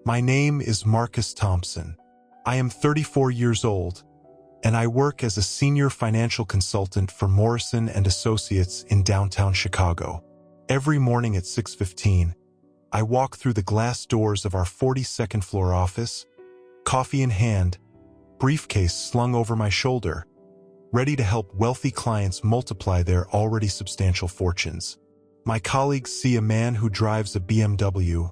My name is Marcus Thompson. I am 34 years old, and I work as a senior financial consultant for Morrison & Associates in downtown Chicago. Every morning at 6:15, I walk through the glass doors of our 42nd floor office, coffee in hand, briefcase slung over my shoulder, ready to help wealthy clients multiply their already substantial fortunes. My colleagues see a man who drives a BMW,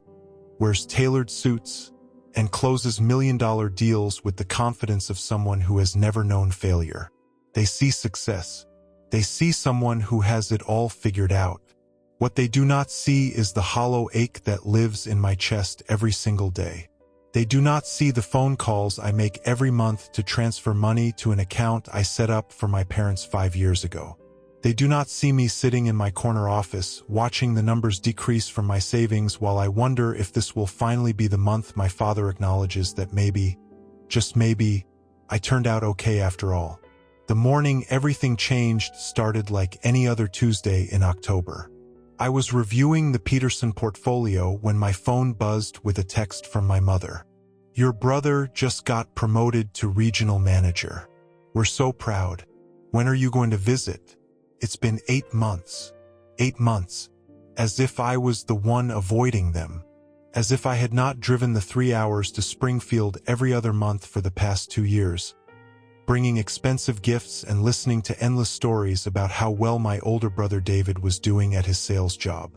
wears tailored suits, and closes million-dollar deals with the confidence of someone who has never known failure. They see success. They see someone who has it all figured out. What they do not see is the hollow ache that lives in my chest every single day. They do not see the phone calls I make every month to transfer money to an account I set up for my parents 5 years ago. They do not see me sitting in my corner office, watching the numbers decrease from my savings while I wonder if this will finally be the month my father acknowledges that maybe, just maybe, I turned out okay after all. The morning everything changed started like any other Tuesday in October. I was reviewing the Peterson portfolio when my phone buzzed with a text from my mother. "Your brother just got promoted to regional manager. We're so proud. When are you going to visit? It's been 8 months. 8 months. As if I was the one avoiding them. As if I had not driven the 3 hours to Springfield every other month for the past 2 years. Bringing expensive gifts and listening to endless stories about how well my older brother David was doing at his sales job.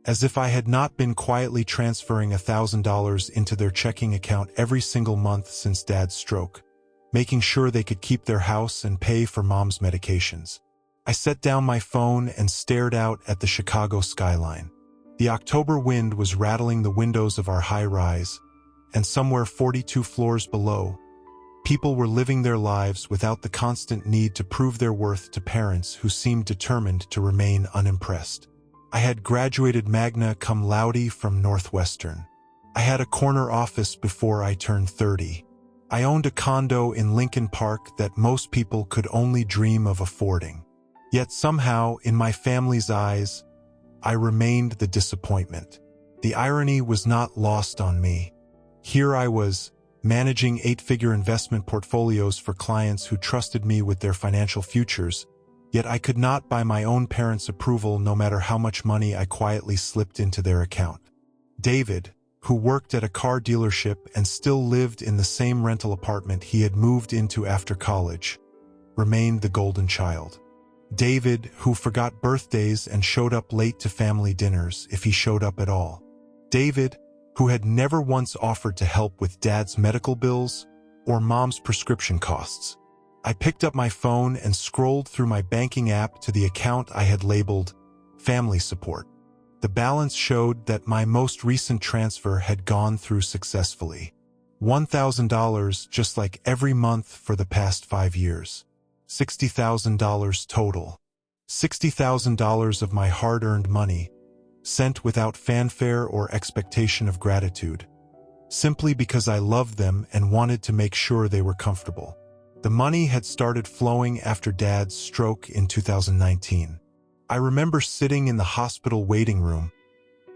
As if I had not been quietly transferring $1,000 into their checking account every single month since Dad's stroke, making sure they could keep their house and pay for Mom's medications. I set down my phone and stared out at the Chicago skyline. The October wind was rattling the windows of our high-rise, and somewhere 42 floors below, people were living their lives without the constant need to prove their worth to parents who seemed determined to remain unimpressed. I had graduated magna cum laude from Northwestern. I had a corner office before I turned 30. I owned a condo in Lincoln Park that most people could only dream of affording. Yet somehow, in my family's eyes, I remained the disappointment. The irony was not lost on me. Here I was, managing 8-figure investment portfolios for clients who trusted me with their financial futures, yet I could not buy my own parents' approval no matter how much money I quietly slipped into their account. David, who worked at a car dealership and still lived in the same rental apartment he had moved into after college, remained the golden child. David, who forgot birthdays and showed up late to family dinners if he showed up at all. David, who had never once offered to help with Dad's medical bills or Mom's prescription costs. I picked up my phone and scrolled through my banking app to the account I had labeled Family Support. The balance showed that my most recent transfer had gone through successfully. $1,000 just like every month for the past 5 years. $60,000 total. $60,000 of my hard-earned money, sent without fanfare or expectation of gratitude, simply because I loved them and wanted to make sure they were comfortable. The money had started flowing after Dad's stroke in 2019. I remember sitting in the hospital waiting room,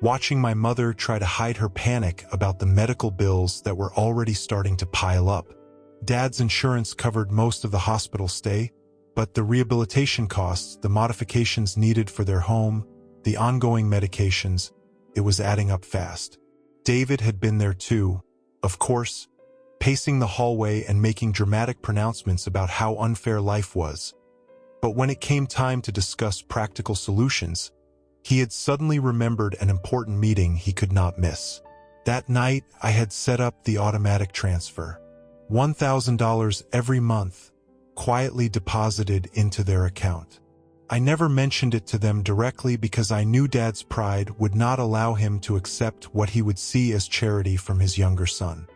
watching my mother try to hide her panic about the medical bills that were already starting to pile up. Dad's insurance covered most of the hospital stay, but the rehabilitation costs, the modifications needed for their home, the ongoing medications, it was adding up fast. David had been there too, of course, pacing the hallway and making dramatic pronouncements about how unfair life was. But when it came time to discuss practical solutions, he had suddenly remembered an important meeting he could not miss. That night, I had set up the automatic transfer. $1,000 every month, quietly deposited into their account. I never mentioned it to them directly because I knew Dad's pride would not allow him to accept what he would see as charity from his younger son.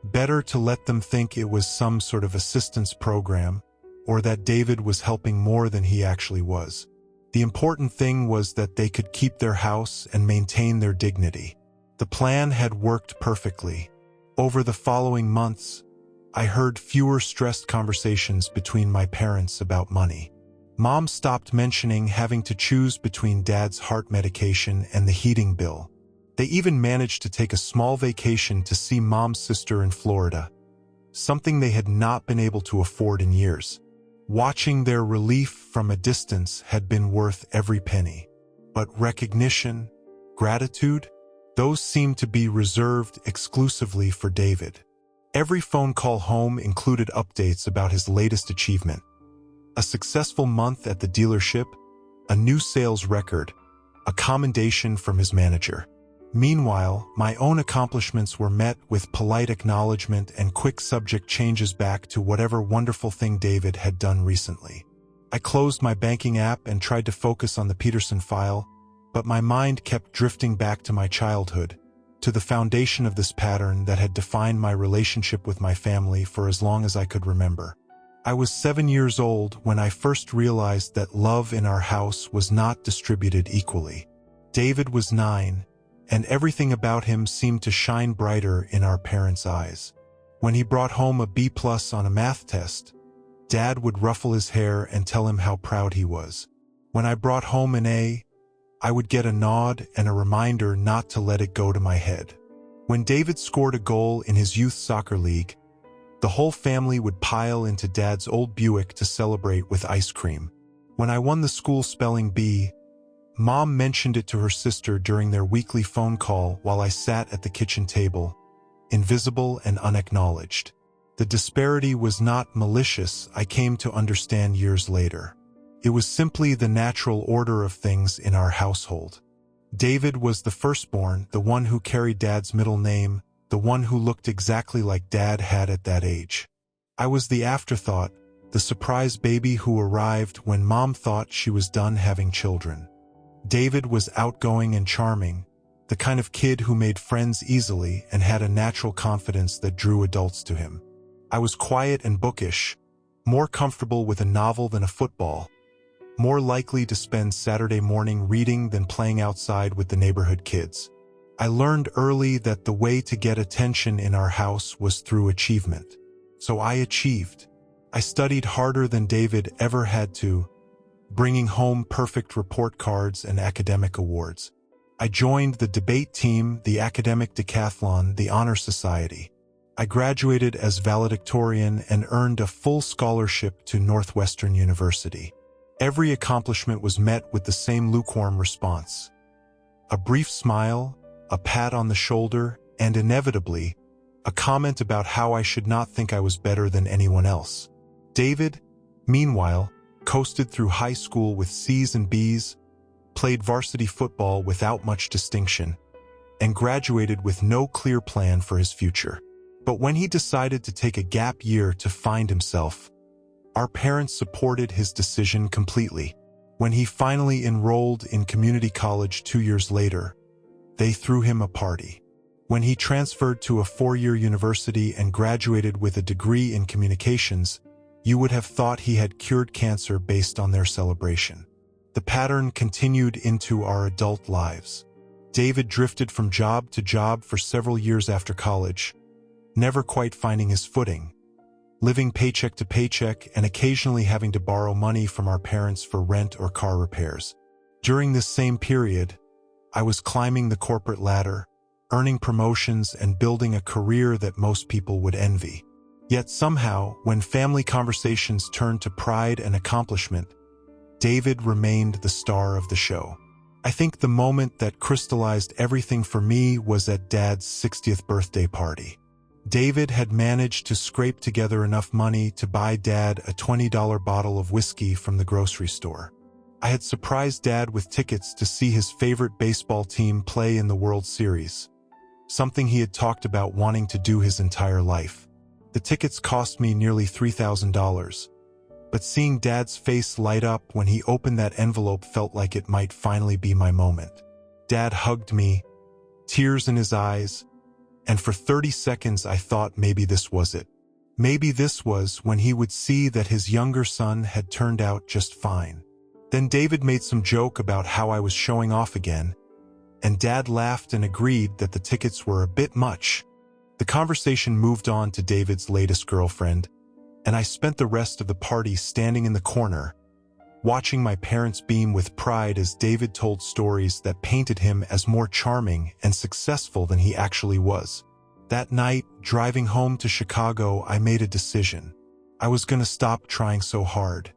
Better to let them think it was some sort of assistance program, or that David was helping more than he actually was. The important thing was that they could keep their house and maintain their dignity. The plan had worked perfectly. Over the following months, I heard fewer stressed conversations between my parents about money. Mom stopped mentioning having to choose between Dad's heart medication and the heating bill. They even managed to take a small vacation to see Mom's sister in Florida, something they had not been able to afford in years. Watching their relief from a distance had been worth every penny. But recognition, gratitude, those seemed to be reserved exclusively for David. Every phone call home included updates about his latest achievement. A successful month at the dealership, a new sales record, a commendation from his manager. Meanwhile, my own accomplishments were met with polite acknowledgement and quick subject changes back to whatever wonderful thing David had done recently. I closed my banking app and tried to focus on the Peterson file, but my mind kept drifting back to my childhood, to the foundation of this pattern that had defined my relationship with my family for as long as I could remember. I was 7 years old when I first realized that love in our house was not distributed equally. David was 9, and everything about him seemed to shine brighter in our parents' eyes. When he brought home a B+ on a math test, Dad would ruffle his hair and tell him how proud he was. When I brought home an A, I would get a nod and a reminder not to let it go to my head. When David scored a goal in his youth soccer league, the whole family would pile into Dad's old Buick to celebrate with ice cream. When I won the school spelling bee, Mom mentioned it to her sister during their weekly phone call while I sat at the kitchen table, invisible and unacknowledged. The disparity was not malicious, I came to understand years later. It was simply the natural order of things in our household. David was the firstborn, the one who carried Dad's middle name, the one who looked exactly like Dad had at that age. I was the afterthought, the surprise baby who arrived when Mom thought she was done having children. David was outgoing and charming, the kind of kid who made friends easily and had a natural confidence that drew adults to him. I was quiet and bookish, more comfortable with a novel than a football, more likely to spend Saturday morning reading than playing outside with the neighborhood kids. I learned early that the way to get attention in our house was through achievement. So I achieved. I studied harder than David ever had to, bringing home perfect report cards and academic awards. I joined the debate team, the academic decathlon, the honor society. I graduated as valedictorian and earned a full scholarship to Northwestern University. Every accomplishment was met with the same lukewarm response. A brief smile, a pat on the shoulder, and inevitably, a comment about how I should not think I was better than anyone else. David, meanwhile, coasted through high school with C's and B's, played varsity football without much distinction, and graduated with no clear plan for his future. But when he decided to take a gap year to find himself, our parents supported his decision completely. When he finally enrolled in community college 2 years later, they threw him a party. When he transferred to a 4-year university and graduated with a degree in communications, you would have thought he had cured cancer based on their celebration. The pattern continued into our adult lives. David drifted from job to job for several years after college, never quite finding his footing, living paycheck to paycheck and occasionally having to borrow money from our parents for rent or car repairs. During this same period, I was climbing the corporate ladder, earning promotions and building a career that most people would envy. Yet somehow, when family conversations turned to pride and accomplishment, David remained the star of the show. I think the moment that crystallized everything for me was at Dad's 60th birthday party. David had managed to scrape together enough money to buy Dad a $20 bottle of whiskey from the grocery store. I had surprised Dad with tickets to see his favorite baseball team play in the World Series, something he had talked about wanting to do his entire life. The tickets cost me nearly $3,000, but seeing Dad's face light up when he opened that envelope felt like it might finally be my moment. Dad hugged me, tears in his eyes, and for 30 seconds I thought maybe this was it. Maybe this was when he would see that his younger son had turned out just fine. Then David made some joke about how I was showing off again, and Dad laughed and agreed that the tickets were a bit much. The conversation moved on to David's latest girlfriend, and I spent the rest of the party standing in the corner, watching my parents beam with pride as David told stories that painted him as more charming and successful than he actually was. That night, driving home to Chicago, I made a decision. I was going to stop trying so hard.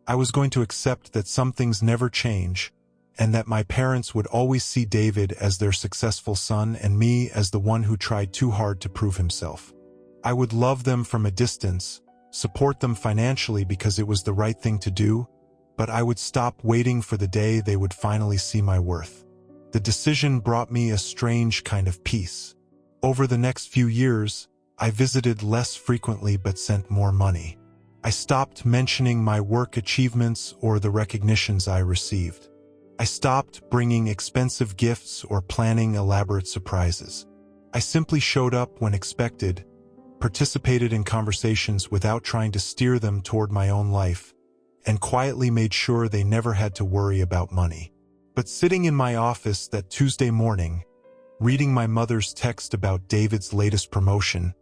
I was going to accept that some things never change, and that my parents would always see David as their successful son and me as the one who tried too hard to prove himself. I would love them from a distance, support them financially because it was the right thing to do, but I would stop waiting for the day they would finally see my worth. The decision brought me a strange kind of peace. Over the next few years, I visited less frequently but sent more money. I stopped mentioning my work achievements or the recognitions I received. I stopped bringing expensive gifts or planning elaborate surprises. I simply showed up when expected, participated in conversations without trying to steer them toward my own life, and quietly made sure they never had to worry about money. But sitting in my office that Tuesday morning, reading my mother's text about David's latest promotion,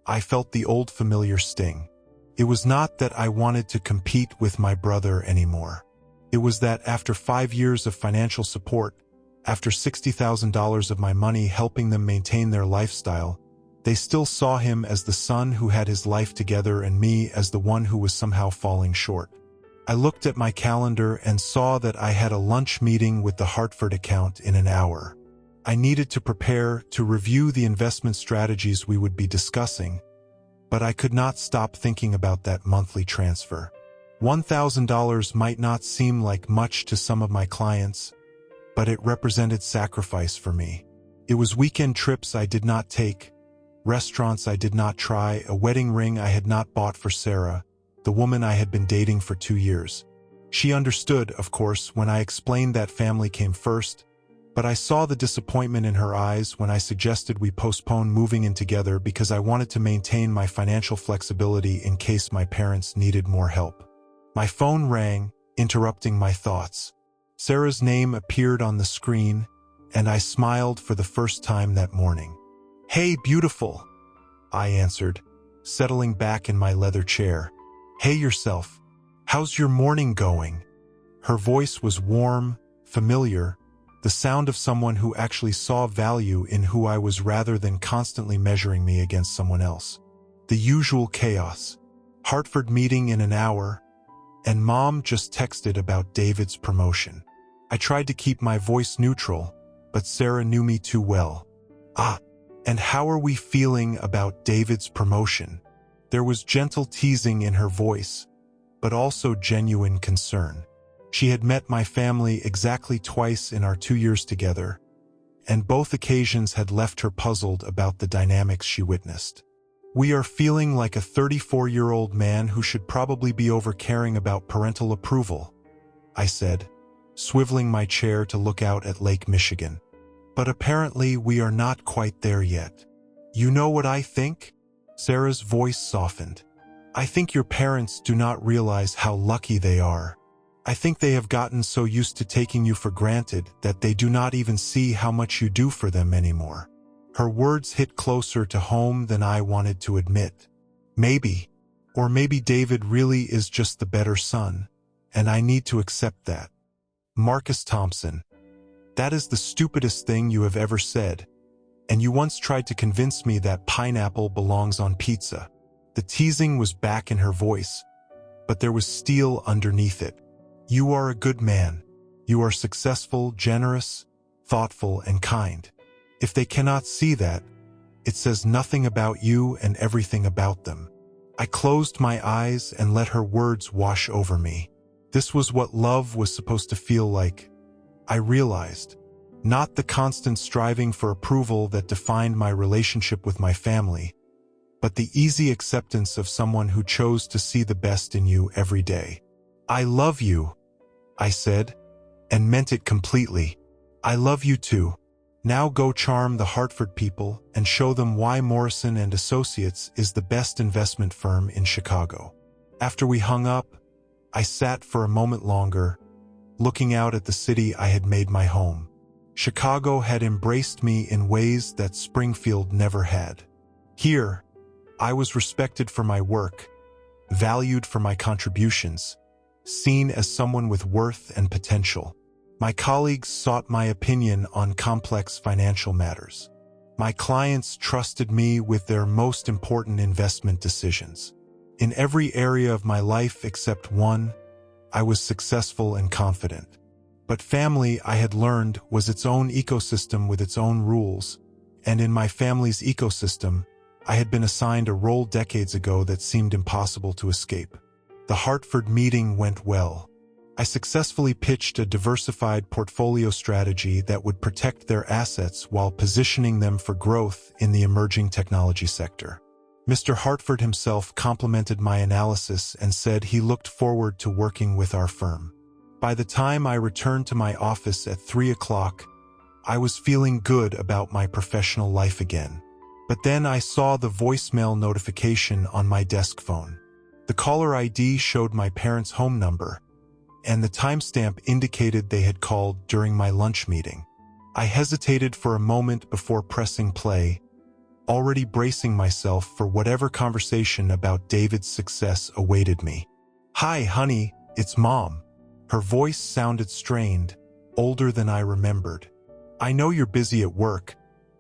I felt the old familiar sting. It was not that I wanted to compete with my brother anymore. It was that after 5 years of financial support, after $60,000 of my money helping them maintain their lifestyle, they still saw him as the son who had his life together and me as the one who was somehow falling short. I looked at my calendar and saw that I had a lunch meeting with the Hartford account in an hour. I needed to prepare to review the investment strategies we would be discussing, but I could not stop thinking about that monthly transfer. $1,000 might not seem like much to some of my clients, but it represented sacrifice for me. It was weekend trips I did not take, restaurants I did not try, a wedding ring I had not bought for Sarah, the woman I had been dating for 2 years. She understood, of course, when I explained that family came first, but I saw the disappointment in her eyes when I suggested we postpone moving in together because I wanted to maintain my financial flexibility in case my parents needed more help. My phone rang, interrupting my thoughts. Sarah's name appeared on the screen, and I smiled for the first time that morning. "Hey, beautiful," I answered, settling back in my leather chair. "Hey yourself. How's your morning going?" Her voice was warm, familiar, the sound of someone who actually saw value in who I was rather than constantly measuring me against someone else. The usual chaos. Hartford meeting in an hour, and Mom just texted about David's promotion. I tried to keep my voice neutral, but Sarah knew me too well. And how are we feeling about David's promotion?" There was gentle teasing in her voice, but also genuine concern. She had met my family exactly twice in our 2 years together, and both occasions had left her puzzled about the dynamics she witnessed. "We are feeling like a 34-year-old man who should probably be over-caring about parental approval," I said, swiveling my chair to look out at Lake Michigan. "But apparently we are not quite there yet. You know what I think?" Sarah's voice softened. "I think your parents do not realize how lucky they are. I think they have gotten so used to taking you for granted that they do not even see how much you do for them anymore." Her words hit closer to home than I wanted to admit. Maybe David really is just the better son, and I need to accept that. Marcus Thompson, that is the stupidest thing you have ever said, and you once tried to convince me that pineapple belongs on pizza. The teasing was back in her voice, but there was steel underneath it. You are a good man. You are successful, generous, thoughtful, and kind. If they cannot see that, it says nothing about you and everything about them. I closed my eyes and let her words wash over me. This was what love was supposed to feel like, I realized. Not the constant striving for approval that defined my relationship with my family, but the easy acceptance of someone who chose to see the best in you every day. "I love you," I said, and meant it completely. "I love you too. Now go charm the Hartford people and show them why Morrison and Associates is the best investment firm in Chicago." After we hung up, I sat for a moment longer, looking out at the city I had made my home. Chicago had embraced me in ways that Springfield never had. Here, I was respected for my work, valued for my contributions, seen as someone with worth and potential. My colleagues sought my opinion on complex financial matters. My clients trusted me with their most important investment decisions. In every area of my life except one, I was successful and confident. But family, I had learned, was its own ecosystem with its own rules, and in my family's ecosystem, I had been assigned a role decades ago that seemed impossible to escape. The Hartford meeting went well. I successfully pitched a diversified portfolio strategy that would protect their assets while positioning them for growth in the emerging technology sector. Mr. Hartford himself complimented my analysis and said he looked forward to working with our firm. By the time I returned to my office at 3 o'clock, I was feeling good about my professional life again. But then I saw the voicemail notification on my desk phone. The caller ID showed my parents' home number, and the timestamp indicated they had called during my lunch meeting. I hesitated for a moment before pressing play, already bracing myself for whatever conversation about David's success awaited me. "Hi, honey, it's Mom." Her voice sounded strained, older than I remembered. "I know you're busy at work,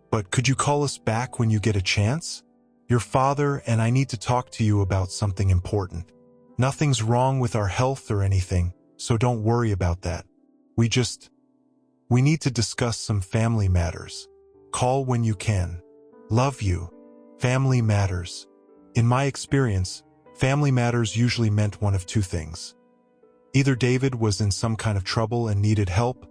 but could you call us back when you get a chance? Your father and I need to talk to you about something important. Nothing's wrong with our health or anything, so don't worry about that. We need to discuss some family matters. Call when you can. Love you." Family matters. In my experience, family matters usually meant one of two things. Either David was in some kind of trouble and needed help,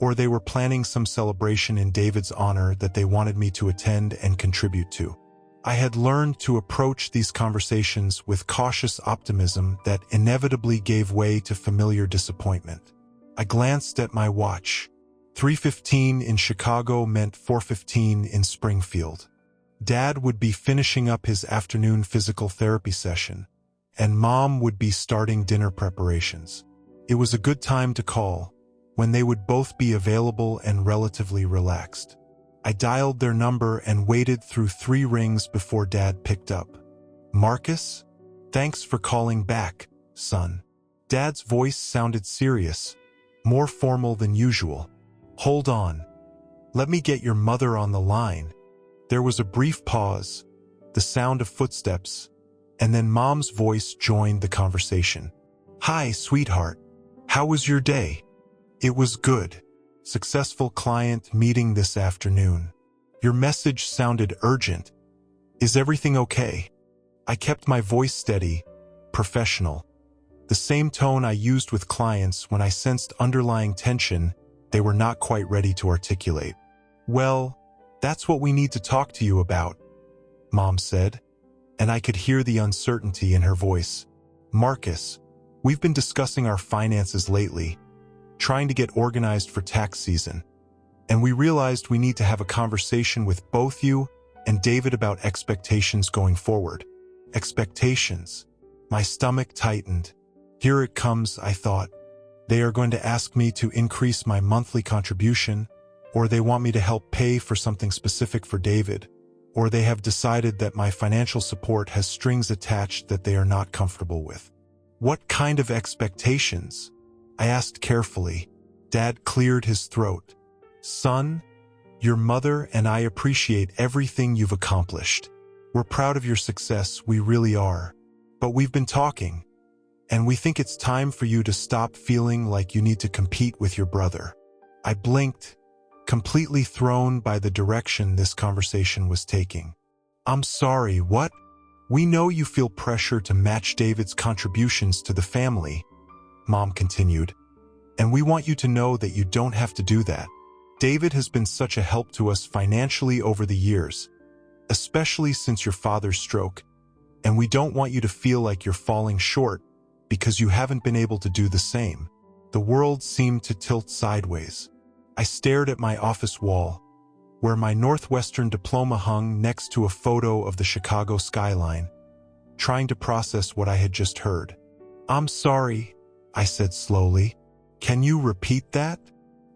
or they were planning some celebration in David's honor that they wanted me to attend and contribute to. I had learned to approach these conversations with cautious optimism that inevitably gave way to familiar disappointment. I glanced at my watch. 3:15 in Chicago meant 4:15 in Springfield. Dad would be finishing up his afternoon physical therapy session, and Mom would be starting dinner preparations. It was a good time to call, when they would both be available and relatively relaxed. I dialed their number and waited through 3 rings before Dad picked up. "Marcus? Thanks for calling back, son." Dad's voice sounded serious, more formal than usual. "Hold on. Let me get your mother on the line." There was a brief pause, the sound of footsteps, and then Mom's voice joined the conversation. "Hi, sweetheart. How was your day?" "It was good. Successful client meeting this afternoon. Your message sounded urgent. Is everything okay?" I kept my voice steady, professional. The same tone I used with clients when I sensed underlying tension they were not quite ready to articulate. "Well, that's what we need to talk to you about," Mom said, and I could hear the uncertainty in her voice. "Marcus, we've been discussing our finances lately, trying to get organized for tax season, and we realized we need to have a conversation with both you and David about expectations going forward." Expectations. My stomach tightened. Here it comes, I thought. They are going to ask me to increase my monthly contribution, or they want me to help pay for something specific for David, or they have decided that my financial support has strings attached that they are not comfortable with. What kind of expectations? I asked carefully. Dad cleared his throat. "Son, your mother and I appreciate everything you've accomplished. We're proud of your success, we really are. But we've been talking, and we think it's time for you to stop feeling like you need to compete with your brother." I blinked, completely thrown by the direction this conversation was taking. "I'm sorry, what?" "We know you feel pressure to match David's contributions to the family," Mom continued, "and we want you to know that you don't have to do that. David has been such a help to us financially over the years, especially since your father's stroke, and we don't want you to feel like you're falling short because you haven't been able to do the same." The world seemed to tilt sideways. I stared at my office wall, where my Northwestern diploma hung next to a photo of the Chicago skyline, trying to process what I had just heard. "I'm sorry," I said slowly. "Can you repeat that?"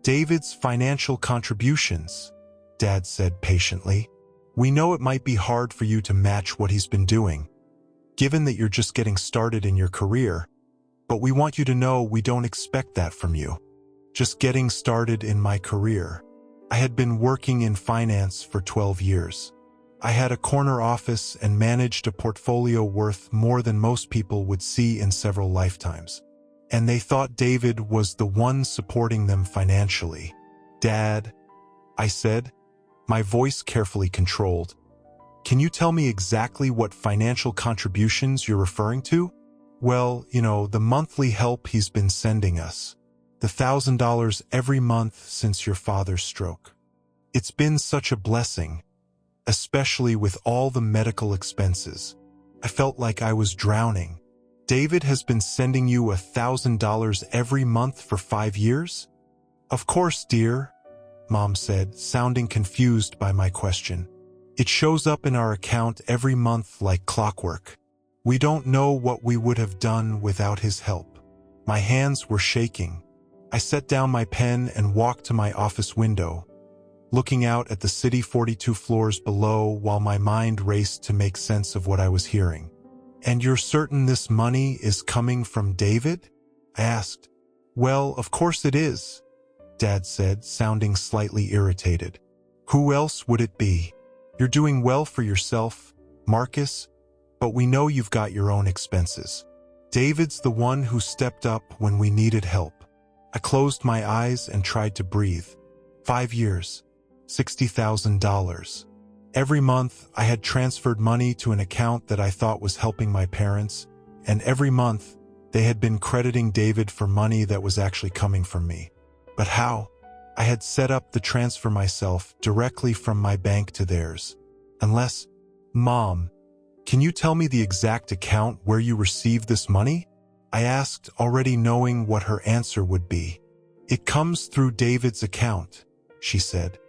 "David's financial contributions," Dad said patiently. "We know it might be hard for you to match what he's been doing, given that you're just getting started in your career, But we want you to know we don't expect that from you. Just getting started in my career. I had been working in finance for 12 years. I had a corner office and managed a portfolio worth more than most people would see in several lifetimes. And they thought David was the one supporting them financially. Dad, I said, my voice carefully controlled. Can you tell me exactly what financial contributions you're referring to? Well, the monthly help he's been sending us. The $1,000 every month since your father's stroke. It's been such a blessing, especially with all the medical expenses. I felt like I was drowning. David has been sending you $1,000 every month for 5 years? Of course, dear, Mom said, sounding confused by my question. It shows up in our account every month like clockwork. We don't know what we would have done without his help. My hands were shaking. I set down my pen and walked to my office window, looking out at the city 42 floors below while my mind raced to make sense of what I was hearing. And you're certain this money is coming from David? I asked. Well, of course it is, Dad said, sounding slightly irritated. Who else would it be? You're doing well for yourself, Marcus, but we know you've got your own expenses. David's the one who stepped up when we needed help. I closed my eyes and tried to breathe. 5 years, $60,000. Every month, I had transferred money to an account that I thought was helping my parents, and every month, they had been crediting David for money that was actually coming from me. But how? I had set up the transfer myself directly from my bank to theirs. Unless, Mom, can you tell me the exact account where you received this money? I asked, already knowing what her answer would be. It comes through David's account, she said.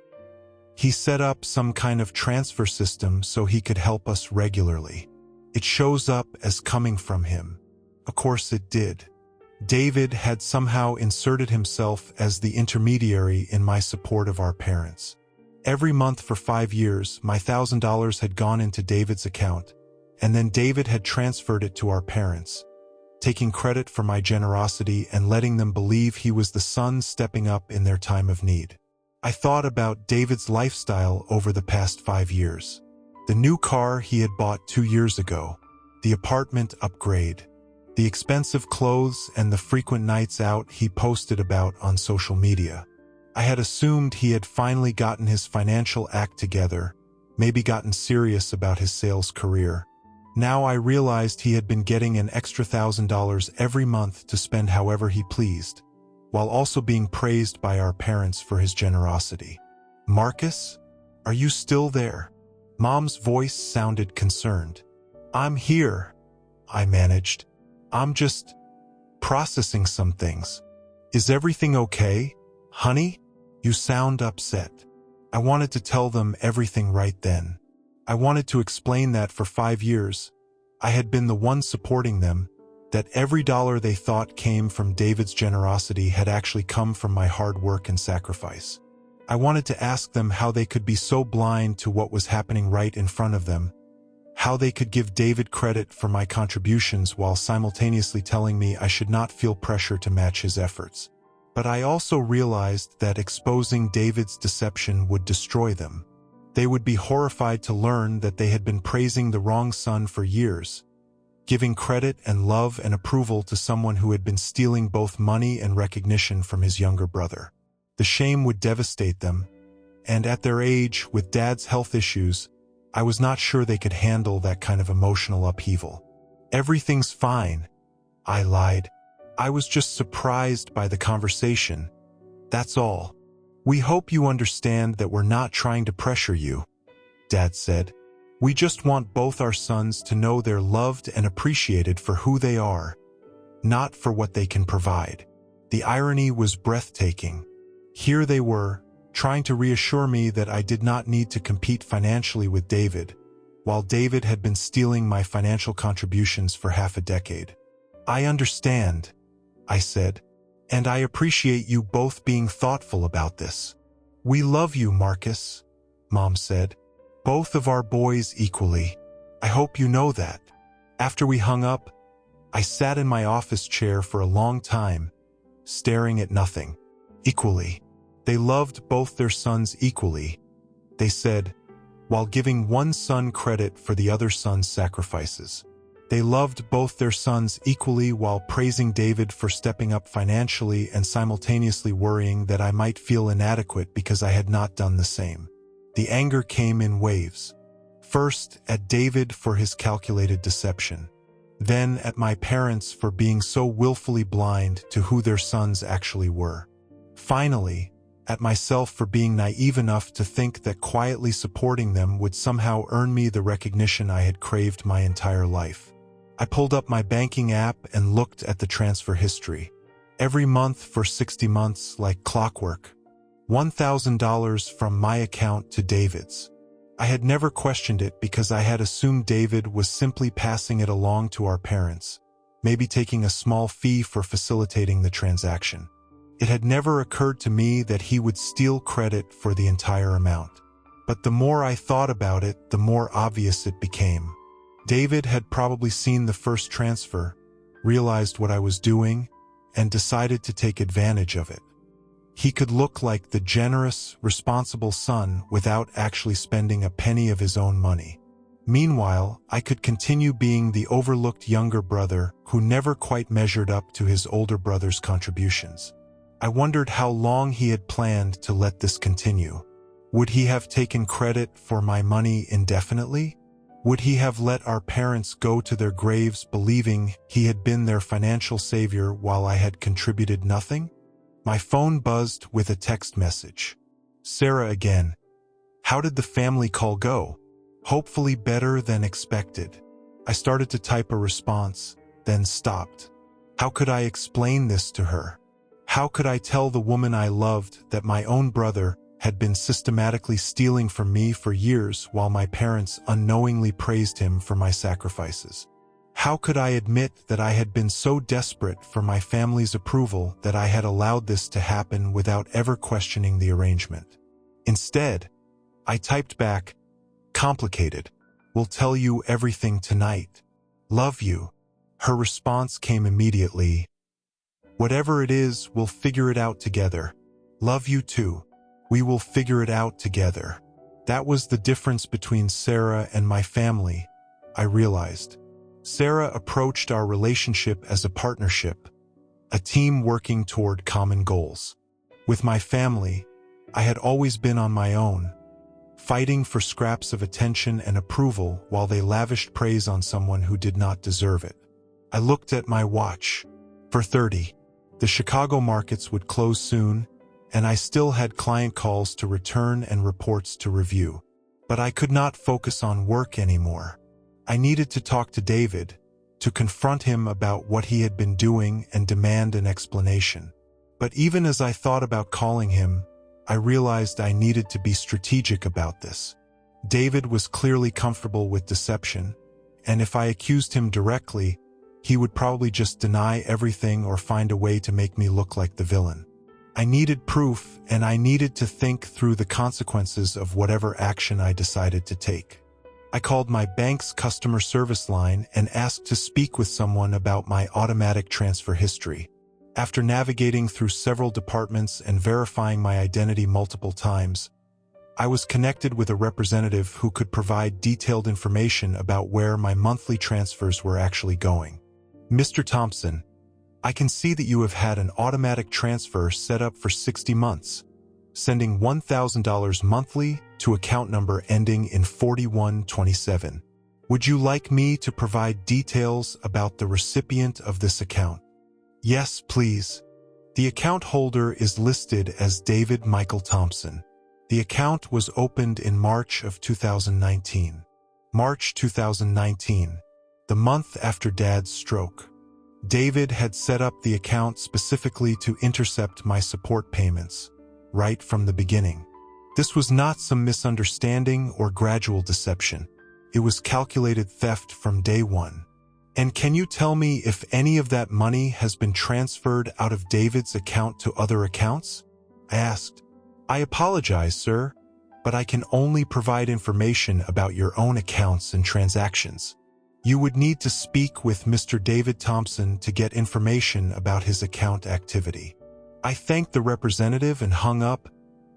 He set up some kind of transfer system so he could help us regularly. It shows up as coming from him. Of course it did. David had somehow inserted himself as the intermediary in my support of our parents. Every month for 5 years, my $1,000 had gone into David's account, and then David had transferred it to our parents, taking credit for my generosity and letting them believe he was the son stepping up in their time of need. I thought about David's lifestyle over the past 5 years. The new car he had bought 2 years ago, the apartment upgrade, the expensive clothes and the frequent nights out he posted about on social media. I had assumed he had finally gotten his financial act together, maybe gotten serious about his sales career. Now I realized he had been getting an extra $1,000 every month to spend however he pleased, while also being praised by our parents for his generosity. Marcus, are you still there? Mom's voice sounded concerned. I'm here, I managed. I'm just processing some things. Is everything okay, honey? You sound upset. I wanted to tell them everything right then. I wanted to explain that for 5 years, I had been the one supporting them, that every dollar they thought came from David's generosity had actually come from my hard work and sacrifice. I wanted to ask them how they could be so blind to what was happening right in front of them, how they could give David credit for my contributions while simultaneously telling me I should not feel pressure to match his efforts. But I also realized that exposing David's deception would destroy them. They would be horrified to learn that they had been praising the wrong son for years, giving credit and love and approval to someone who had been stealing both money and recognition from his younger brother. The shame would devastate them, and at their age, with Dad's health issues, I was not sure they could handle that kind of emotional upheaval. Everything's fine, I lied. I was just surprised by the conversation. That's all. We hope you understand that we're not trying to pressure you, Dad said. We just want both our sons to know they're loved and appreciated for who they are, not for what they can provide. The irony was breathtaking. Here they were, trying to reassure me that I did not need to compete financially with David, while David had been stealing my financial contributions for half a decade. I understand, I said, and I appreciate you both being thoughtful about this. We love you, Marcus, Mom said. Both of our boys equally. I hope you know that. After we hung up, I sat in my office chair for a long time, staring at nothing. Equally. They loved both their sons equally, they said, while giving one son credit for the other son's sacrifices. They loved both their sons equally while praising David for stepping up financially and simultaneously worrying that I might feel inadequate because I had not done the same. The anger came in waves. First, at David for his calculated deception. Then at my parents for being so willfully blind to who their sons actually were. Finally, at myself for being naive enough to think that quietly supporting them would somehow earn me the recognition I had craved my entire life. I pulled up my banking app and looked at the transfer history. Every month for 60 months, like clockwork. $1,000 from my account to David's. I had never questioned it because I had assumed David was simply passing it along to our parents, maybe taking a small fee for facilitating the transaction. It had never occurred to me that he would steal credit for the entire amount. But the more I thought about it, the more obvious it became. David had probably seen the first transfer, realized what I was doing, and decided to take advantage of it. He could look like the generous, responsible son without actually spending a penny of his own money. Meanwhile, I could continue being the overlooked younger brother who never quite measured up to his older brother's contributions. I wondered how long he had planned to let this continue. Would he have taken credit for my money indefinitely? Would he have let our parents go to their graves believing he had been their financial savior while I had contributed nothing? My phone buzzed with a text message. Sarah again. How did the family call go? Hopefully better than expected. I started to type a response, then stopped. How could I explain this to her? How could I tell the woman I loved that my own brother had been systematically stealing from me for years while my parents unknowingly praised him for my sacrifices? How could I admit that I had been so desperate for my family's approval that I had allowed this to happen without ever questioning the arrangement? Instead, I typed back, complicated. Will tell you everything tonight. Love you. Her response came immediately. Whatever it is, we'll figure it out together. Love you too. We will figure it out together. That was the difference between Sarah and my family, I realized. Sarah approached our relationship as a partnership, a team working toward common goals. With my family, I had always been on my own, fighting for scraps of attention and approval while they lavished praise on someone who did not deserve it. I looked at my watch. 4:30. The Chicago markets would close soon, and I still had client calls to return and reports to review. But I could not focus on work anymore. I needed to talk to David, to confront him about what he had been doing and demand an explanation. But even as I thought about calling him, I realized I needed to be strategic about this. David was clearly comfortable with deception, and if I accused him directly, he would probably just deny everything or find a way to make me look like the villain. I needed proof, and I needed to think through the consequences of whatever action I decided to take. I called my bank's customer service line and asked to speak with someone about my automatic transfer history. After navigating through several departments and verifying my identity multiple times, I was connected with a representative who could provide detailed information about where my monthly transfers were actually going. Mr. Thompson, I can see that you have had an automatic transfer set up for 60 months, sending $1,000 monthly to account number ending in 4127. Would you like me to provide details about the recipient of this account? Yes, please. The account holder is listed as David Michael Thompson. The account was opened in March of 2019. March 2019, the month after Dad's stroke. David had set up the account specifically to intercept my support payments, right from the beginning. This was not some misunderstanding or gradual deception. It was calculated theft from day one. And can you tell me if any of that money has been transferred out of David's account to other accounts? I asked. I apologize, sir, but I can only provide information about your own accounts and transactions. You would need to speak with Mr. David Thompson to get information about his account activity. I thanked the representative and hung up,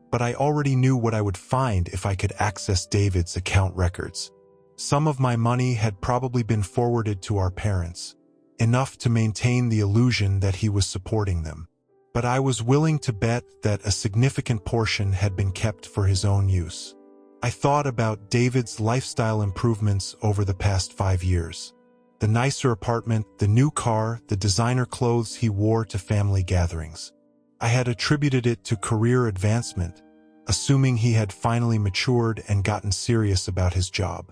but I already knew what I would find if I could access David's account records. Some of my money had probably been forwarded to our parents, enough to maintain the illusion that he was supporting them. But I was willing to bet that a significant portion had been kept for his own use. I thought about David's lifestyle improvements over the past 5 years. The nicer apartment, the new car, the designer clothes he wore to family gatherings. I had attributed it to career advancement, assuming he had finally matured and gotten serious about his job.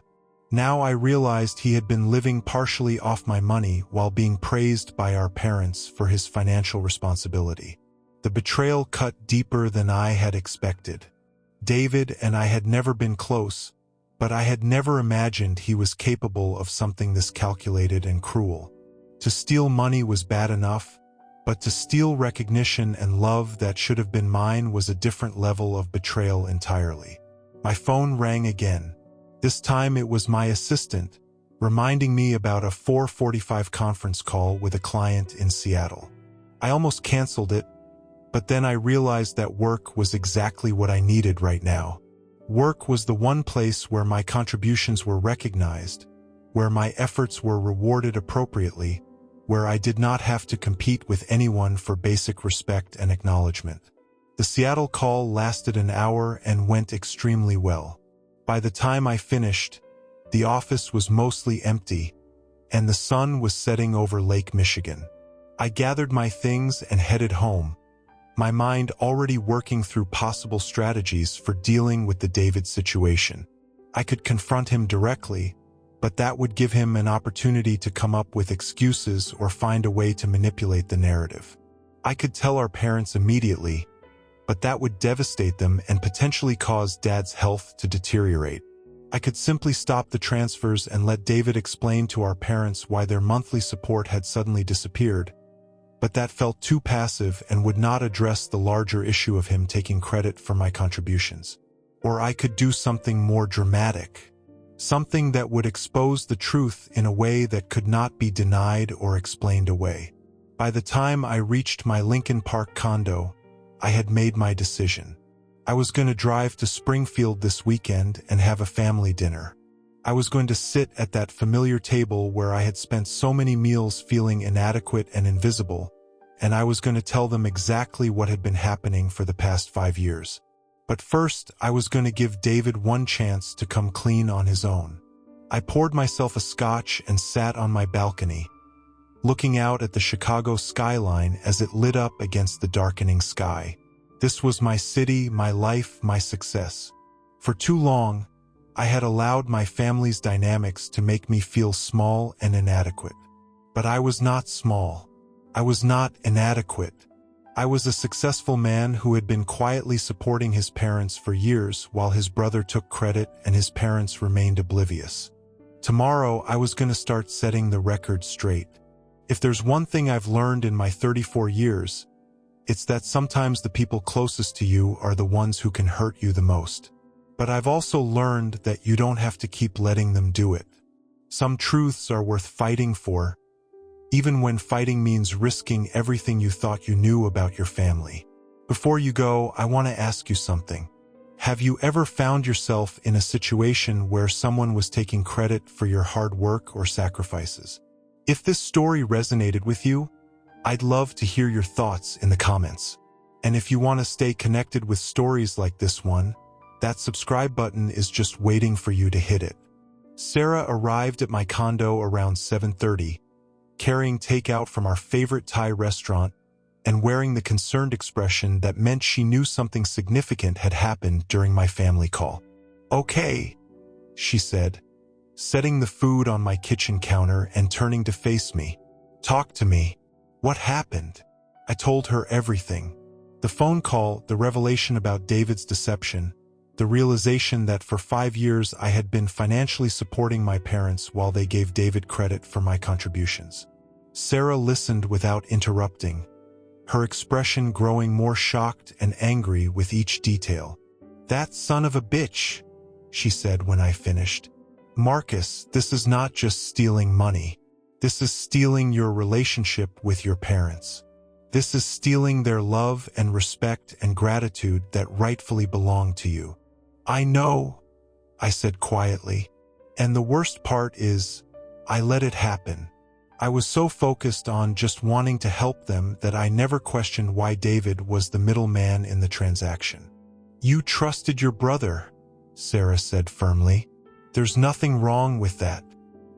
Now I realized he had been living partially off my money while being praised by our parents for his financial responsibility. The betrayal cut deeper than I had expected. David and I had never been close, but I had never imagined he was capable of something this calculated and cruel. To steal money was bad enough, but to steal recognition and love that should have been mine was a different level of betrayal entirely. My phone rang again. This time it was my assistant, reminding me about a 4:45 conference call with a client in Seattle. I almost canceled it, but then I realized that work was exactly what I needed right now. Work was the one place where my contributions were recognized, where my efforts were rewarded appropriately, where I did not have to compete with anyone for basic respect and acknowledgement. The Seattle call lasted an hour and went extremely well. By the time I finished, the office was mostly empty, and the sun was setting over Lake Michigan. I gathered my things and headed home, my mind already working through possible strategies for dealing with the David situation. I could confront him directly, but that would give him an opportunity to come up with excuses or find a way to manipulate the narrative. I could tell our parents immediately, but that would devastate them and potentially cause Dad's health to deteriorate. I could simply stop the transfers and let David explain to our parents why their monthly support had suddenly disappeared, but that felt too passive and would not address the larger issue of him taking credit for my contributions. Or I could do something more dramatic, something that would expose the truth in a way that could not be denied or explained away. By the time I reached my Lincoln Park condo, I had made my decision. I was going to drive to Springfield this weekend and have a family dinner. I was going to sit at that familiar table where I had spent so many meals feeling inadequate and invisible, and I was going to tell them exactly what had been happening for the past 5 years. But first, I was going to give David one chance to come clean on his own. I poured myself a scotch and sat on my balcony, looking out at the Chicago skyline as it lit up against the darkening sky. This was my city, my life, my success. For too long, I had allowed my family's dynamics to make me feel small and inadequate. But I was not small. I was not inadequate. I was a successful man who had been quietly supporting his parents for years while his brother took credit and his parents remained oblivious. Tomorrow, I was going to start setting the record straight. If there's one thing I've learned in my 34 years, it's that sometimes the people closest to you are the ones who can hurt you the most. But I've also learned that you don't have to keep letting them do it. Some truths are worth fighting for, even when fighting means risking everything you thought you knew about your family. Before you go, I want to ask you something. Have you ever found yourself in a situation where someone was taking credit for your hard work or sacrifices? If this story resonated with you, I'd love to hear your thoughts in the comments. And if you want to stay connected with stories like this one, that subscribe button is just waiting for you to hit it. Sarah arrived at my condo around 7:30, carrying takeout from our favorite Thai restaurant and wearing the concerned expression that meant she knew something significant had happened during my family call. "Okay," she said, setting the food on my kitchen counter and turning to face me. "Talk to me. What happened?" I told her everything. The phone call, the revelation about David's deception, the realization that for 5 years I had been financially supporting my parents while they gave David credit for my contributions. Sarah listened without interrupting, her expression growing more shocked and angry with each detail. "That son of a bitch," she said when I finished. Marcus, this is not just stealing money. This is stealing your relationship with your parents. This is stealing their love and respect and gratitude that rightfully belong to you. I know, I said quietly. And the worst part is, I let it happen. I was so focused on just wanting to help them that I never questioned why David was the middleman in the transaction. You trusted your brother, Sarah said firmly. There's nothing wrong with that.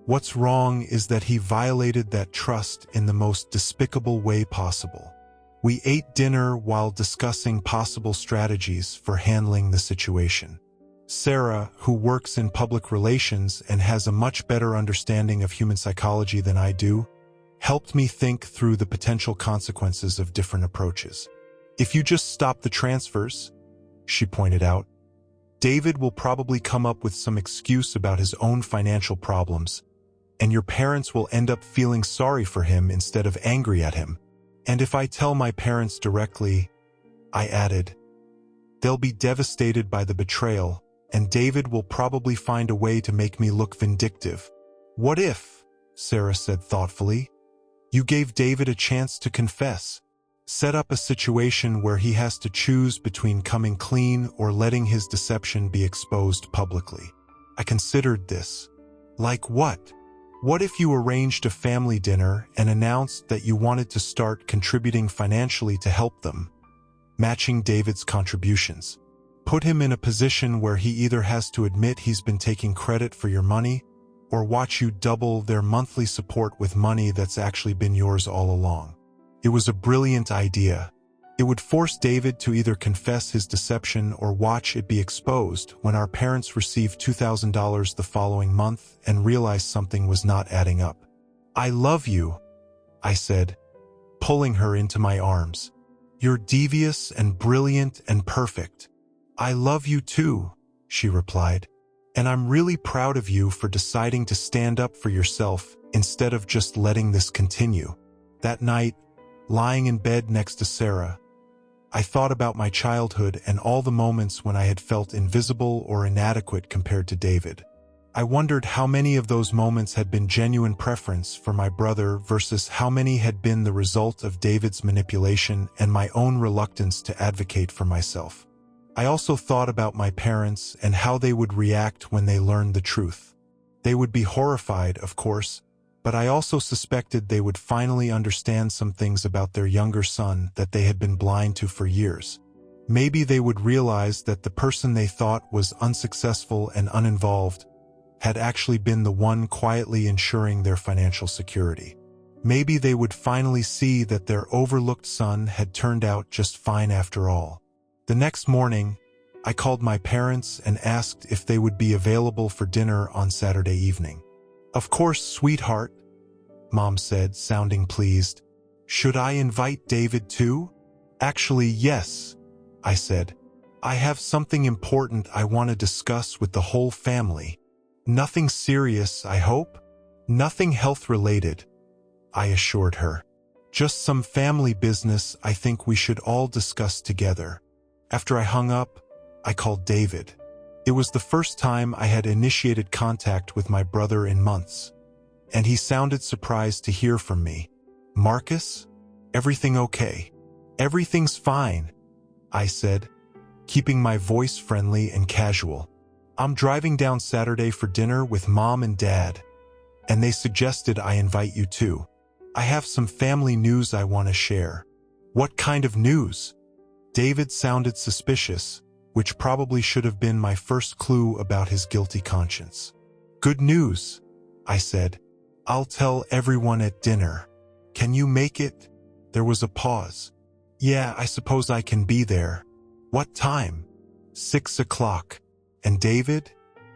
What's wrong is that he violated that trust in the most despicable way possible. We ate dinner while discussing possible strategies for handling the situation. Sarah, who works in public relations and has a much better understanding of human psychology than I do, helped me think through the potential consequences of different approaches. If you just stop the transfers, she pointed out, David will probably come up with some excuse about his own financial problems, and your parents will end up feeling sorry for him instead of angry at him. And if I tell my parents directly, I added, they'll be devastated by the betrayal, and David will probably find a way to make me look vindictive. What if, Sarah said thoughtfully, you gave David a chance to confess? Set up a situation where he has to choose between coming clean or letting his deception be exposed publicly. I considered this. Like what? What if you arranged a family dinner and announced that you wanted to start contributing financially to help them, matching David's contributions? Put him in a position where he either has to admit he's been taking credit for your money or watch you double their monthly support with money that's actually been yours all along. It was a brilliant idea. It would force David to either confess his deception or watch it be exposed when our parents received $2,000 the following month and realized something was not adding up. I love you, I said, pulling her into my arms. You're devious and brilliant and perfect. I love you too, she replied. And I'm really proud of you for deciding to stand up for yourself instead of just letting this continue. That night, lying in bed next to Sarah, I thought about my childhood and all the moments when I had felt invisible or inadequate compared to David. I wondered how many of those moments had been genuine preference for my brother versus how many had been the result of David's manipulation and my own reluctance to advocate for myself. I also thought about my parents and how they would react when they learned the truth. They would be horrified, of course, but I also suspected they would finally understand some things about their younger son that they had been blind to for years. Maybe they would realize that the person they thought was unsuccessful and uninvolved had actually been the one quietly ensuring their financial security. Maybe they would finally see that their overlooked son had turned out just fine after all. The next morning, I called my parents and asked if they would be available for dinner on Saturday evening. Of course, sweetheart, Mom said, sounding pleased. Should I invite David too? Actually, yes, I said. I have something important I want to discuss with the whole family. Nothing serious, I hope? Nothing health-related, I assured her. Just some family business I think we should all discuss together. After I hung up, I called David. It was the first time I had initiated contact with my brother in months, and he sounded surprised to hear from me. Marcus? Everything okay? Everything's fine, I said, keeping my voice friendly and casual. I'm driving down Saturday for dinner with Mom and Dad, and they suggested I invite you too. I have some family news I want to share. What kind of news? David sounded suspicious, which probably should have been my first clue about his guilty conscience. Good news, I said. I'll tell everyone at dinner. Can you make it? There was a pause. Yeah, I suppose I can be there. What time? 6 o'clock. And David?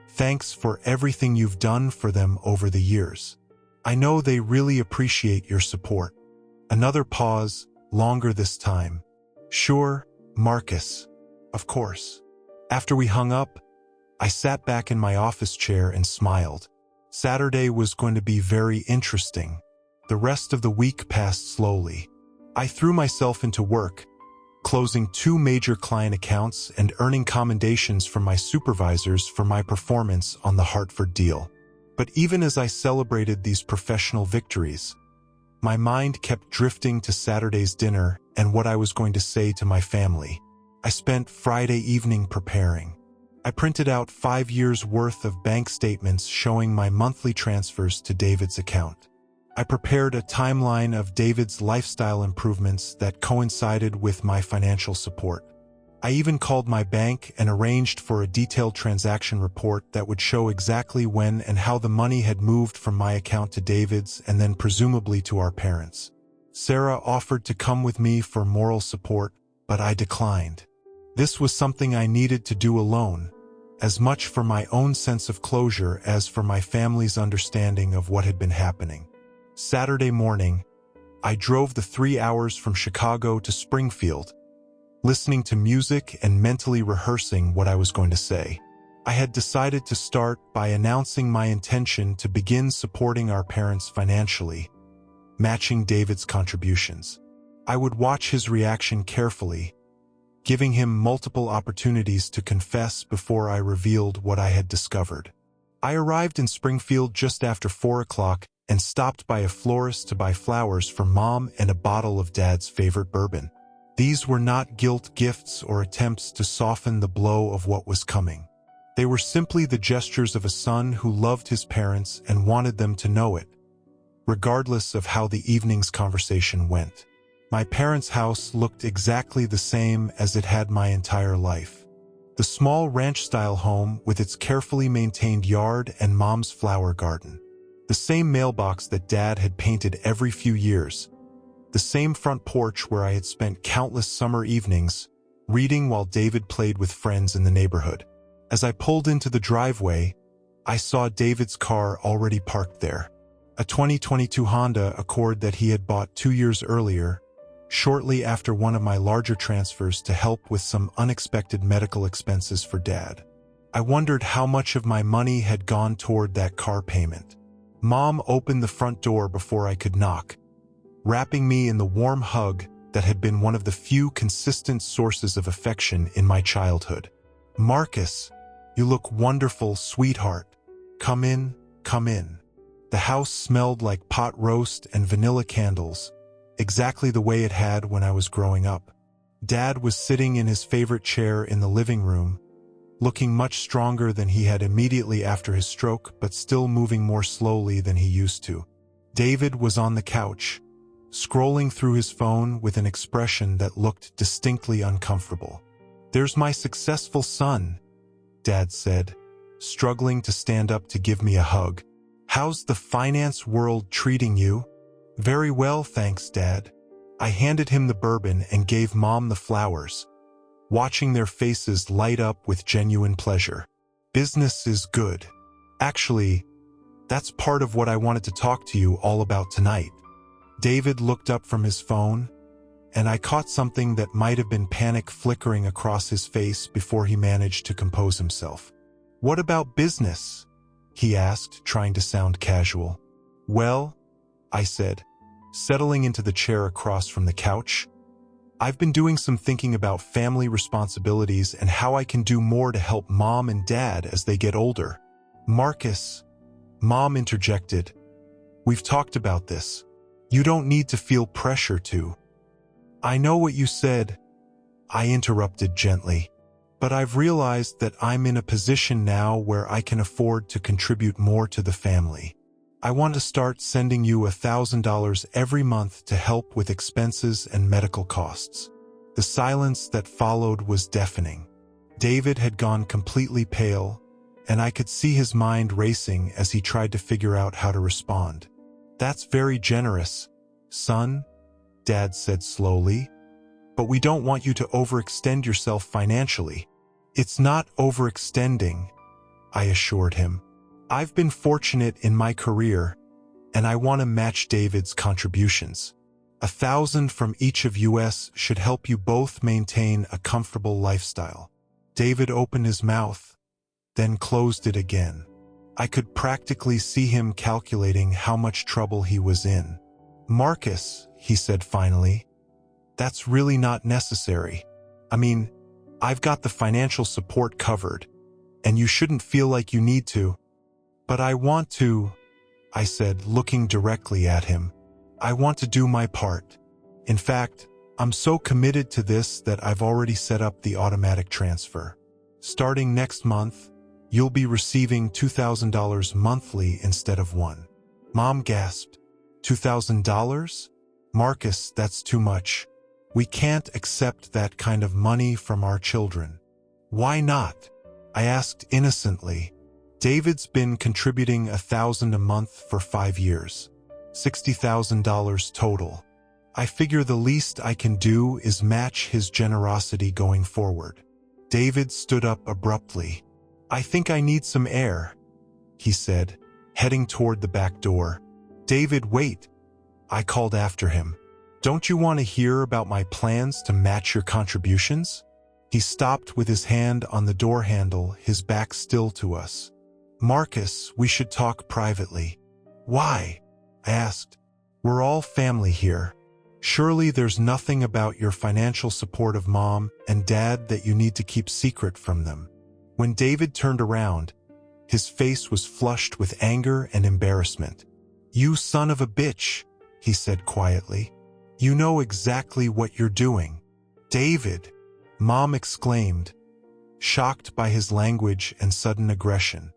Thanks for everything you've done for them over the years. I know they really appreciate your support. Another pause, longer this time. Sure, Marcus. Of course. After we hung up, I sat back in my office chair and smiled. Saturday was going to be very interesting. The rest of the week passed slowly. I threw myself into work, closing 2 major client accounts and earning commendations from my supervisors for my performance on the Hartford deal. But even as I celebrated these professional victories, my mind kept drifting to Saturday's dinner and what I was going to say to my family. I spent Friday evening preparing. I printed out 5 years' worth of bank statements showing my monthly transfers to David's account. I prepared a timeline of David's lifestyle improvements that coincided with my financial support. I even called my bank and arranged for a detailed transaction report that would show exactly when and how the money had moved from my account to David's and then presumably to our parents. Sarah offered to come with me for moral support, but I declined. This was something I needed to do alone, as much for my own sense of closure as for my family's understanding of what had been happening. Saturday morning, I drove the 3 hours from Chicago to Springfield, listening to music and mentally rehearsing what I was going to say. I had decided to start by announcing my intention to begin supporting our parents financially, matching David's contributions. I would watch his reaction carefully, giving him multiple opportunities to confess before I revealed what I had discovered. I arrived in Springfield just after 4 o'clock and stopped by a florist to buy flowers for Mom and a bottle of Dad's favorite bourbon. These were not guilt gifts or attempts to soften the blow of what was coming. They were simply the gestures of a son who loved his parents and wanted them to know it, regardless of how the evening's conversation went. My parents' house looked exactly the same as it had my entire life. The small ranch-style home with its carefully maintained yard and Mom's flower garden. The same mailbox that Dad had painted every few years. The same front porch where I had spent countless summer evenings, reading while David played with friends in the neighborhood. As I pulled into the driveway, I saw David's car already parked there. A 2022 Honda Accord that he had bought 2 years earlier, shortly after one of my larger transfers to help with some unexpected medical expenses for Dad. I wondered how much of my money had gone toward that car payment. Mom opened the front door before I could knock, wrapping me in the warm hug that had been one of the few consistent sources of affection in my childhood. "Marcus, you look wonderful, sweetheart. Come in, come in." The house smelled like pot roast and vanilla candles, exactly the way it had when I was growing up. Dad was sitting in his favorite chair in the living room, looking much stronger than he had immediately after his stroke, but still moving more slowly than he used to. David was on the couch, scrolling through his phone with an expression that looked distinctly uncomfortable. "There's my successful son," Dad said, struggling to stand up to give me a hug. "How's the finance world treating you?" "Very well, thanks, Dad." I handed him the bourbon and gave Mom the flowers, watching their faces light up with genuine pleasure. "Business is good. Actually, that's part of what I wanted to talk to you all about tonight." David looked up from his phone, and I caught something that might have been panic flickering across his face before he managed to compose himself. "What about business?" he asked, trying to sound casual. "Well," I said, settling into the chair across from the couch, "I've been doing some thinking about family responsibilities and how I can do more to help Mom and Dad as they get older." "Marcus," Mom interjected, "we've talked about this. You don't need to feel pressure to." "I know what you said," I interrupted gently, "but I've realized that I'm in a position now where I can afford to contribute more to the family. I want to start sending you $1,000 every month to help with expenses and medical costs." The silence that followed was deafening. David had gone completely pale, and I could see his mind racing as he tried to figure out how to respond. "That's very generous, son," Dad said slowly, "but we don't want you to overextend yourself financially." "It's not overextending," I assured him. "I've been fortunate in my career, and I want to match David's contributions. 1,000 from each of us should help you both maintain a comfortable lifestyle." David opened his mouth, then closed it again. I could practically see him calculating how much trouble he was in. "Marcus," he said finally, That's really not necessary. I mean, I've got the financial support covered, and you shouldn't feel like you need to. But I want to, I said, looking directly at him. I want to do my part. In fact, I'm so committed to this that I've already set up the automatic transfer. Starting next month, you'll be receiving $2,000 monthly instead of $1,000. Mom gasped. $2,000? Marcus, that's too much. We can't accept that kind of money from our children. Why not? I asked innocently. David's been contributing $1,000 a month for 5 years. $60,000 total. I figure the least I can do is match his generosity going forward. David stood up abruptly. I think I need some air, he said, heading toward the back door. David, wait, I called after him. Don't you want to hear about my plans to match your contributions? He stopped with his hand on the door handle, his back still to us. Marcus, we should talk privately. Why? I asked. We're all family here. Surely there's nothing about your financial support of Mom and Dad that you need to keep secret from them. When David turned around, his face was flushed with anger and embarrassment. You son of a bitch, he said quietly. You know exactly what you're doing. David, Mom exclaimed, shocked by his language and sudden aggression.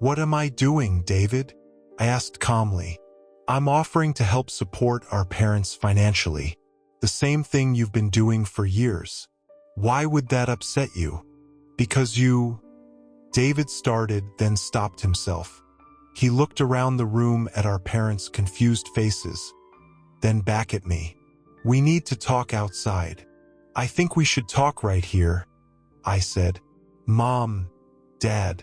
What am I doing, David? I asked calmly. I'm offering to help support our parents financially, the same thing you've been doing for years. Why would that upset you? Because you... David started, then stopped himself. He looked around the room at our parents' confused faces, then back at me. We need to talk outside. I think we should talk right here, I said. Mom, Dad,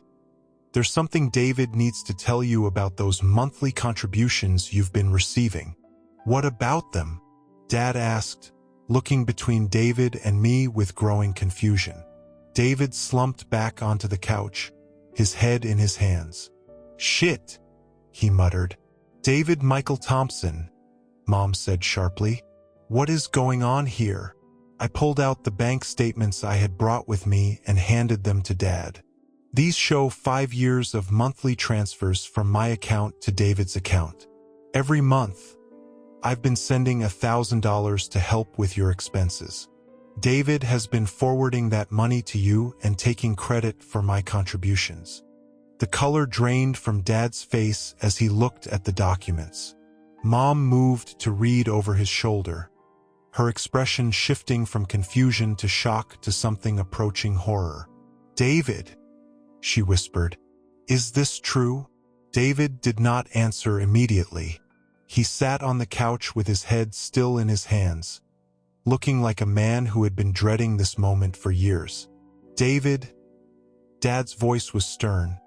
there's something David needs to tell you about those monthly contributions you've been receiving. What about them? Dad asked, looking between David and me with growing confusion. David slumped back onto the couch, his head in his hands. Shit, he muttered. David Michael Thompson, Mom said sharply. What is going on here? I pulled out the bank statements I had brought with me and handed them to Dad. These show 5 years of monthly transfers from my account to David's account. Every month, I've been sending $1,000 to help with your expenses. David has been forwarding that money to you and taking credit for my contributions. The color drained from Dad's face as he looked at the documents. Mom moved to read over his shoulder, her expression shifting from confusion to shock to something approaching horror. David, she whispered, is this true? David did not answer immediately. He sat on the couch with his head still in his hands, looking like a man who had been dreading this moment for years. David, Dad's voice was stern,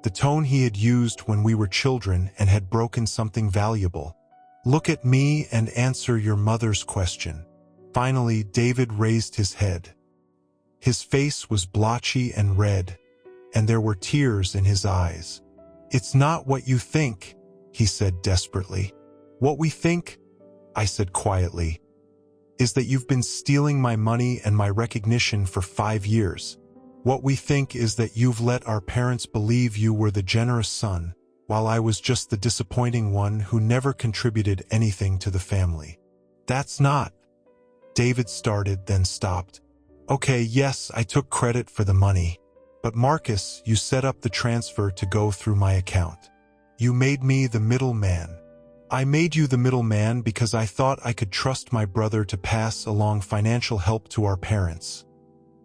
the tone he had used when we were children and had broken something valuable. Look at me and answer your mother's question. Finally, David raised his head. His face was blotchy and red, and there were tears in his eyes. It's not what you think, he said desperately. What we think, I said quietly, is that you've been stealing my money and my recognition for 5 years. What we think is that you've let our parents believe you were the generous son, while I was just the disappointing one who never contributed anything to the family. That's not. David started, then stopped. Okay, yes, I took credit for the money. But Marcus, you set up the transfer to go through my account. You made me the middleman. I made you the middleman because I thought I could trust my brother to pass along financial help to our parents,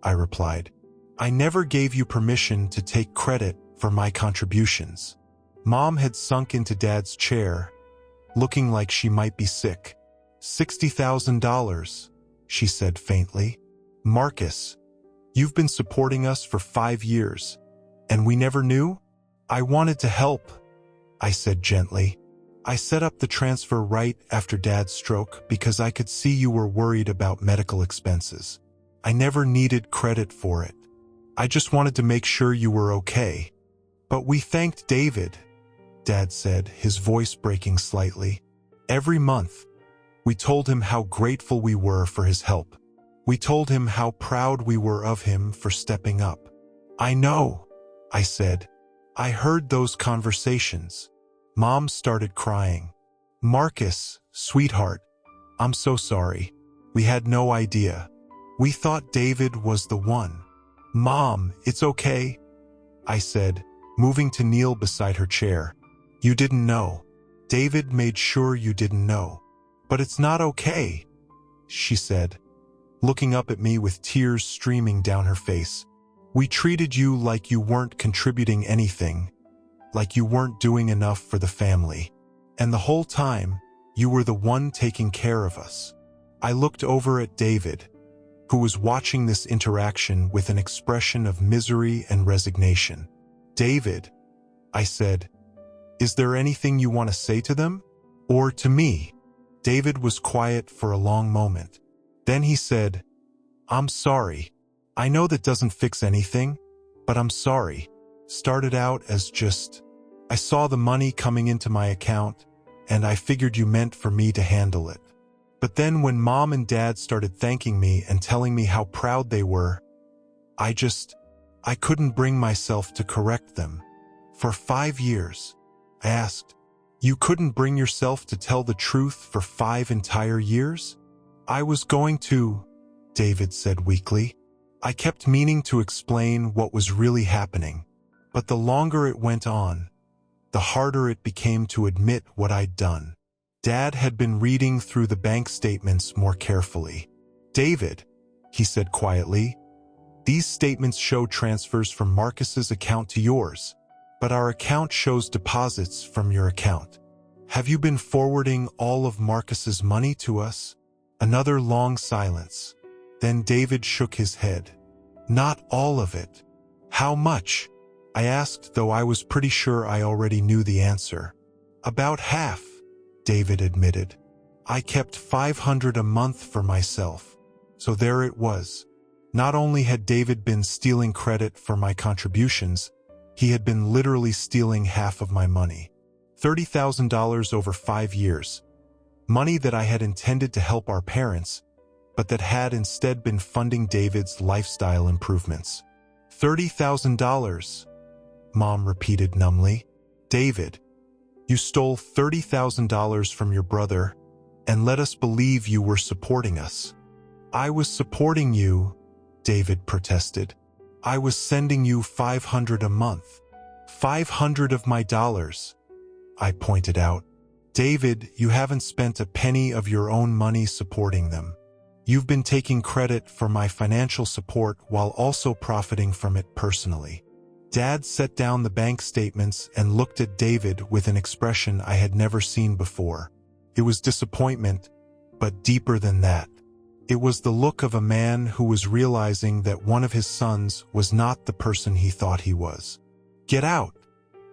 I replied. I never gave you permission to take credit for my contributions. Mom had sunk into Dad's chair, looking like she might be sick. $60,000, she said faintly. Marcus, you've been supporting us for 5 years, and we never knew? I wanted to help, I said gently. I set up the transfer right after Dad's stroke because I could see you were worried about medical expenses. I never needed credit for it. I just wanted to make sure you were okay. But we thanked David, Dad said, his voice breaking slightly. Every month, We told him how grateful we were for his help. We told him how proud we were of him for stepping up. I know, I said. I heard those conversations. Mom started crying. Marcus, sweetheart, I'm so sorry. We had no idea. We thought David was the one. Mom, it's okay, I said, moving to kneel beside her chair. You didn't know. David made sure you didn't know. But it's not okay, she said, looking up at me with tears streaming down her face. We treated you like you weren't contributing anything, like you weren't doing enough for the family. And the whole time, you were the one taking care of us. I looked over at David, who was watching this interaction with an expression of misery and resignation. David, I said, is there anything you want to say to them? Or to me? David was quiet for a long moment. Then he said, I'm sorry. I know that doesn't fix anything, but I'm sorry. Started out as just, I saw the money coming into my account, and I figured you meant for me to handle it. But then when Mom and Dad started thanking me and telling me how proud they were, I couldn't bring myself to correct them. For 5 years, I asked, you couldn't bring yourself to tell the truth for 5 entire years? I was going to, David said weakly. I kept meaning to explain what was really happening, but the longer it went on, the harder it became to admit what I'd done. Dad had been reading through the bank statements more carefully. David, he said quietly, these statements show transfers from Marcus's account to yours, but our account shows deposits from your account. Have you been forwarding all of Marcus's money to us? Another long silence. Then David shook his head. Not all of it. How much? I asked, though I was pretty sure I already knew the answer. About half, David admitted. I kept $500 a month for myself. So there it was. Not only had David been stealing credit for my contributions, he had been literally stealing half of my money. $30,000 over 5 years. Money that I had intended to help our parents, but that had instead been funding David's lifestyle improvements. $30,000, Mom repeated numbly. David, you stole $30,000 from your brother and let us believe you were supporting us. I was supporting you, David protested. I was sending you $500 a month. 500 of my dollars, I pointed out. David, you haven't spent a penny of your own money supporting them. You've been taking credit for my financial support while also profiting from it personally. Dad set down the bank statements and looked at David with an expression I had never seen before. It was disappointment, but deeper than that. It was the look of a man who was realizing that one of his sons was not the person he thought he was. Get out,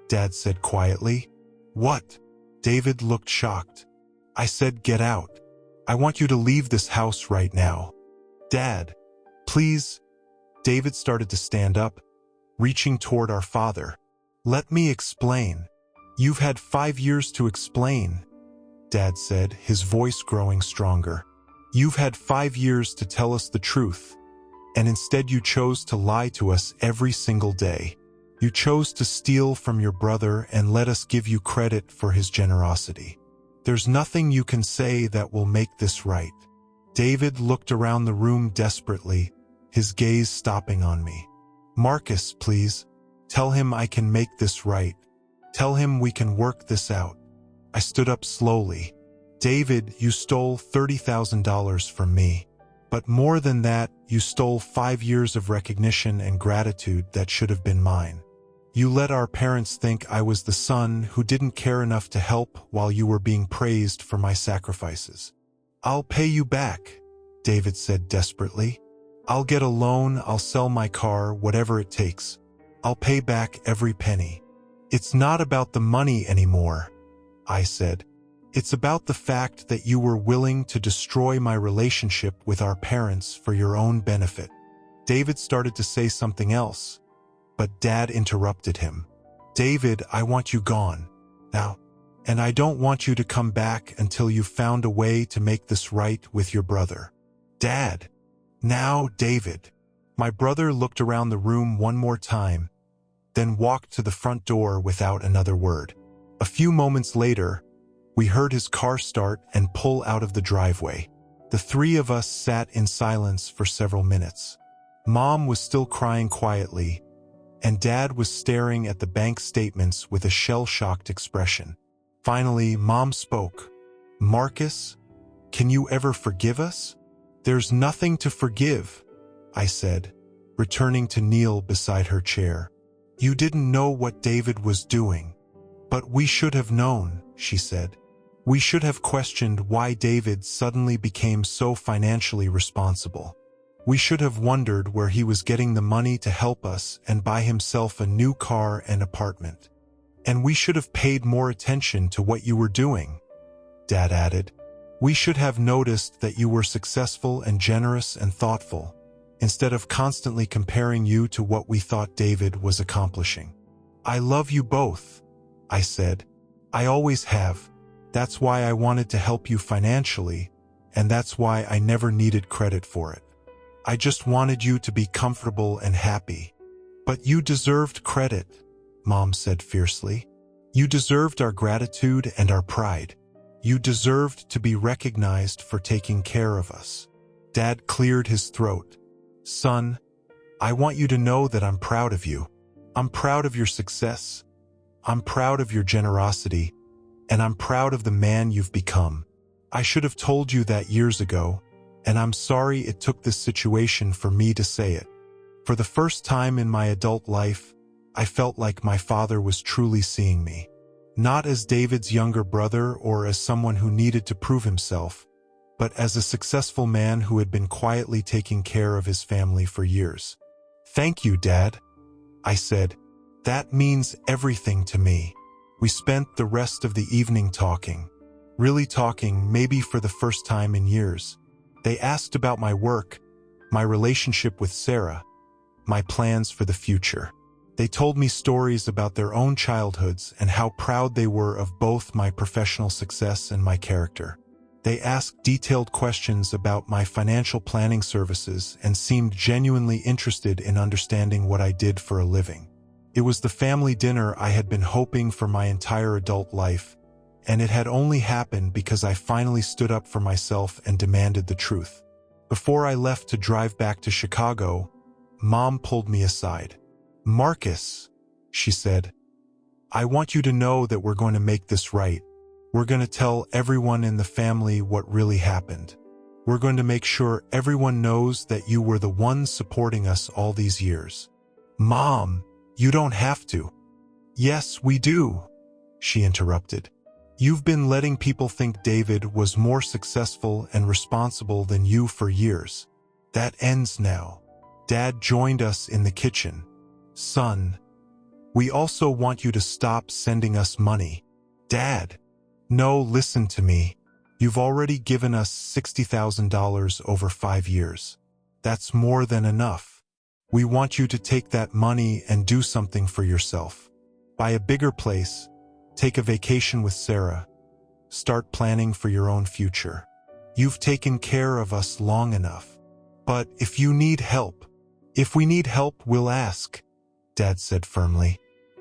Dad said quietly. What? David looked shocked. I said get out. I want you to leave this house right now. Dad, please. David started to stand up, reaching toward our father. Let me explain. You've had 5 years to explain, Dad said, his voice growing stronger. You've had 5 years to tell us the truth, and instead you chose to lie to us every single day. You chose to steal from your brother and let us give you credit for his generosity. There's nothing you can say that will make this right. David looked around the room desperately, his gaze stopping on me. Marcus, please. Tell him I can make this right. Tell him we can work this out. I stood up slowly. David, you stole $30,000 from me. But more than that, you stole 5 years of recognition and gratitude that should have been mine. You let our parents think I was the son who didn't care enough to help while you were being praised for my sacrifices. I'll pay you back, David said desperately. I'll get a loan, I'll sell my car, whatever it takes. I'll pay back every penny. It's not about the money anymore, I said. It's about the fact that you were willing to destroy my relationship with our parents for your own benefit. David started to say something else, but Dad interrupted him. David, I want you gone. Now. And I don't want you to come back until you've found a way to make this right with your brother. Dad. Now, David. My brother looked around the room one more time, then walked to the front door without another word. A few moments later, we heard his car start and pull out of the driveway. The three of us sat in silence for several minutes. Mom was still crying quietly, and Dad was staring at the bank statements with a shell-shocked expression. Finally, Mom spoke. "Marcus, can you ever forgive us?" "There's nothing to forgive," I said, returning to kneel beside her chair. "You didn't know what David was doing." "But we should have known," she said. "We should have questioned why David suddenly became so financially responsible. We should have wondered where he was getting the money to help us and buy himself a new car and apartment. And we should have paid more attention to what you were doing," Dad added. "We should have noticed that you were successful and generous and thoughtful, instead of constantly comparing you to what we thought David was accomplishing." "I love you both," I said. "I always have. That's why I wanted to help you financially, and that's why I never needed credit for it. I just wanted you to be comfortable and happy." "But you deserved credit," Mom said fiercely. "You deserved our gratitude and our pride. You deserved to be recognized for taking care of us." Dad cleared his throat. "Son, I want you to know that I'm proud of you. I'm proud of your success. I'm proud of your generosity, and I'm proud of the man you've become. I should have told you that years ago, and I'm sorry it took this situation for me to say it. For the first time in my adult life, I felt like my father was truly seeing me. Not as David's younger brother or as someone who needed to prove himself, but as a successful man who had been quietly taking care of his family for years." "Thank you, Dad," I said. "That means everything to me." We spent the rest of the evening talking. Really talking, maybe for the first time in years. They asked about my work, my relationship with Sarah, my plans for the future. They told me stories about their own childhoods and how proud they were of both my professional success and my character. They asked detailed questions about my financial planning services and seemed genuinely interested in understanding what I did for a living. It was the family dinner I had been hoping for my entire adult life, and it had only happened because I finally stood up for myself and demanded the truth. Before I left to drive back to Chicago, Mom pulled me aside. "Marcus," she said, "I want you to know that we're going to make this right. We're going to tell everyone in the family what really happened. We're going to make sure everyone knows that you were the one supporting us all these years." "Mom, you don't have to." "Yes, we do," she interrupted. "You've been letting people think David was more successful and responsible than you for years. That ends now." Dad joined us in the kitchen. "Son, we also want you to stop sending us money." "Dad." "No, listen to me. You've already given us $60,000 over 5 years. That's more than enough. We want you to take that money and do something for yourself. Buy a bigger place, take a vacation with Sarah, start planning for your own future. You've taken care of us long enough. But if you need help, if we need help, we'll ask," Dad said firmly.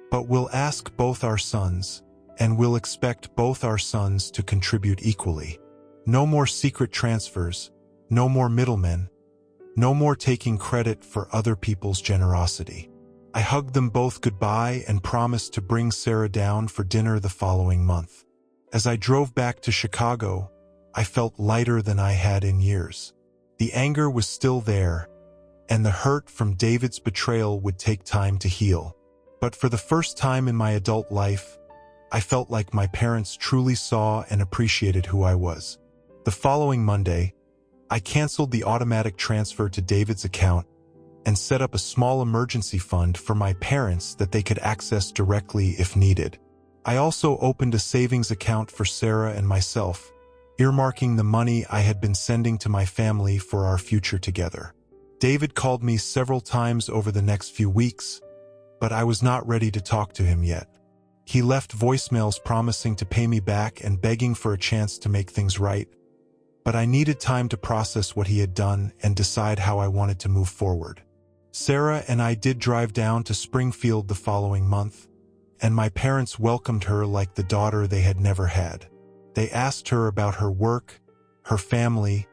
"But we'll ask both our sons, and we'll expect both our sons to contribute equally. No more secret transfers, no more middlemen, no more taking credit for other people's generosity." I hugged them both goodbye and promised to bring Sarah down for dinner the following month. As I drove back to Chicago, I felt lighter than I had in years. The anger was still there, and the hurt from David's betrayal would take time to heal. But for the first time in my adult life, I felt like my parents truly saw and appreciated who I was. The following Monday, I canceled the automatic transfer to David's account and set up a small emergency fund for my parents that they could access directly if needed. I also opened a savings account for Sarah and myself, earmarking the money I had been sending to my family for our future together. David called me several times over the next few weeks, but I was not ready to talk to him yet. He left voicemails promising to pay me back and begging for a chance to make things right. But I needed time to process what he had done and decide how I wanted to move forward. Sarah and I did drive down to Springfield the following month, and my parents welcomed her like the daughter they had never had. They asked her about her work, her family,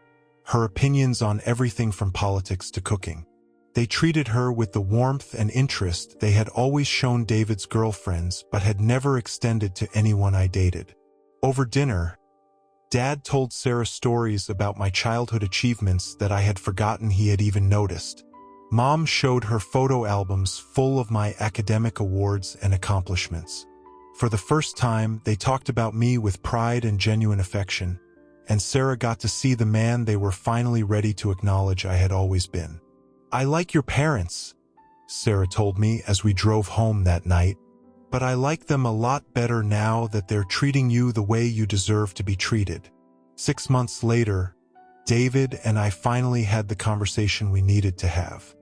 her opinions on everything from politics to cooking. They treated her with the warmth and interest they had always shown David's girlfriends but had never extended to anyone I dated. Over dinner, Dad told Sarah stories about my childhood achievements that I had forgotten he had even noticed. Mom showed her photo albums full of my academic awards and accomplishments. For the first time, they talked about me with pride and genuine affection, and Sarah got to see the man they were finally ready to acknowledge I had always been. "I like your parents," Sarah told me as we drove home that night, "but I like them a lot better now that they're treating you the way you deserve to be treated." 6 months later, David and I finally had the conversation we needed to have.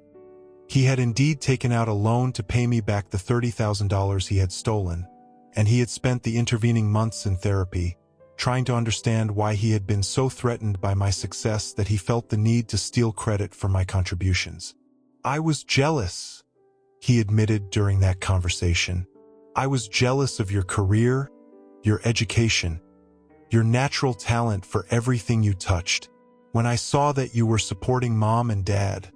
He had indeed taken out a loan to pay me back the $30,000 he had stolen, and he had spent the intervening months in therapy, trying to understand why he had been so threatened by my success that he felt the need to steal credit for my contributions. "I was jealous," he admitted during that conversation. "I was jealous of your career, your education, your natural talent for everything you touched. When I saw that you were supporting Mom and Dad,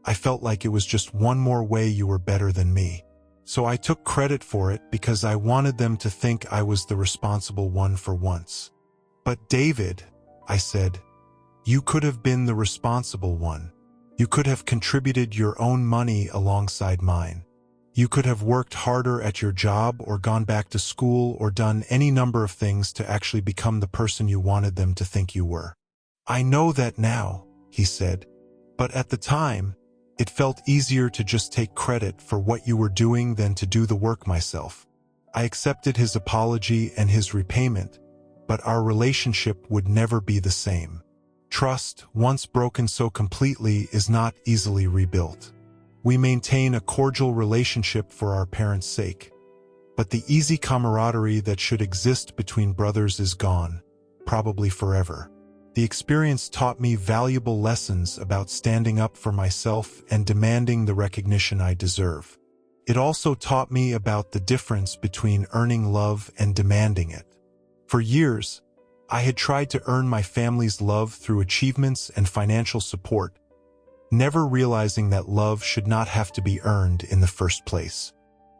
I felt like it was just one more way you were better than me. So I took credit for it because I wanted them to think I was the responsible one for once." "But David," I said, "you could have been the responsible one. You could have contributed your own money alongside mine. You could have worked harder at your job or gone back to school or done any number of things to actually become the person you wanted them to think you were." "I know that now," he said, "but at the time, it felt easier to just take credit for what you were doing than to do the work myself." I accepted his apology and his repayment, but our relationship would never be the same. Trust, once broken so completely, is not easily rebuilt. We maintain a cordial relationship for our parents' sake, but the easy camaraderie that should exist between brothers is gone, probably forever. The experience taught me valuable lessons about standing up for myself and demanding the recognition I deserve. It also taught me about the difference between earning love and demanding it. For years, I had tried to earn my family's love through achievements and financial support, never realizing that love should not have to be earned in the first place.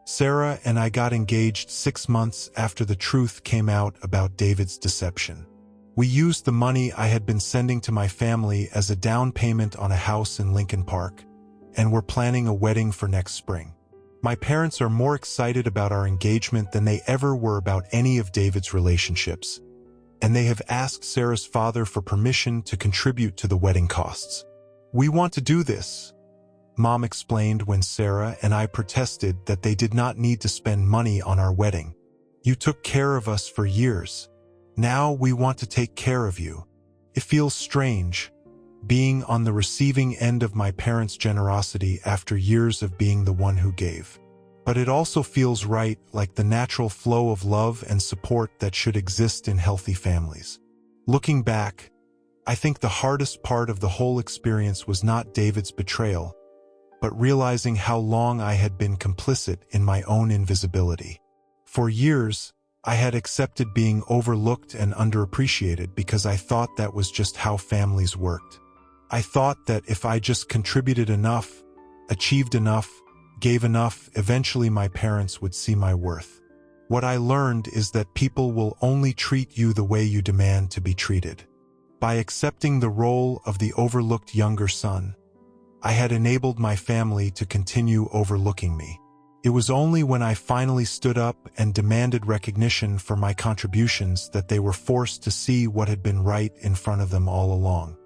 Sarah and I got engaged 6 months after the truth came out about David's deception. We used the money I had been sending to my family as a down payment on a house in Lincoln Park, and were planning a wedding for next spring. My parents are more excited about our engagement than they ever were about any of David's relationships, and they have asked Sarah's father for permission to contribute to the wedding costs. "We want to do this," Mom explained when Sarah and I protested that they did not need to spend money on our wedding. "You took care of us for years. Now we want to take care of you." It feels strange, being on the receiving end of my parents' generosity after years of being the one who gave. But it also feels right, like the natural flow of love and support that should exist in healthy families. Looking back, I think the hardest part of the whole experience was not David's betrayal, but realizing how long I had been complicit in my own invisibility. For years, I had accepted being overlooked and underappreciated because I thought that was just how families worked. I thought that if I just contributed enough, achieved enough, gave enough, eventually my parents would see my worth. What I learned is that people will only treat you the way you demand to be treated. By accepting the role of the overlooked younger son, I had enabled my family to continue overlooking me. It was only when I finally stood up and demanded recognition for my contributions that they were forced to see what had been right in front of them all along.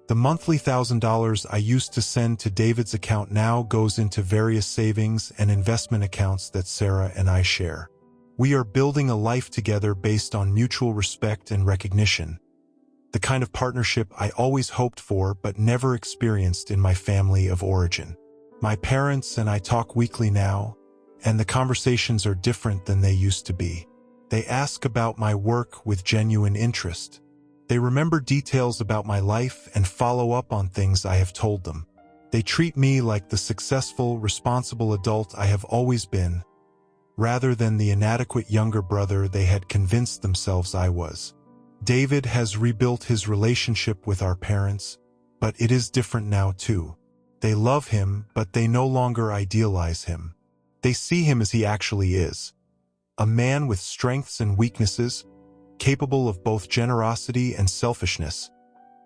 The monthly $1,000 I used to send to David's account now goes into various savings and investment accounts that Sarah and I share. We are building a life together based on mutual respect and recognition, the kind of partnership I always hoped for but never experienced in my family of origin. My parents and I talk weekly now, and the conversations are different than they used to be. They ask about my work with genuine interest. They remember details about my life and follow up on things I have told them. They treat me like the successful, responsible adult I have always been, rather than the inadequate younger brother they had convinced themselves I was. David has rebuilt his relationship with our parents, but it is different now too. They love him, but they no longer idealize him. They see him as he actually is. A man with strengths and weaknesses, capable of both generosity and selfishness.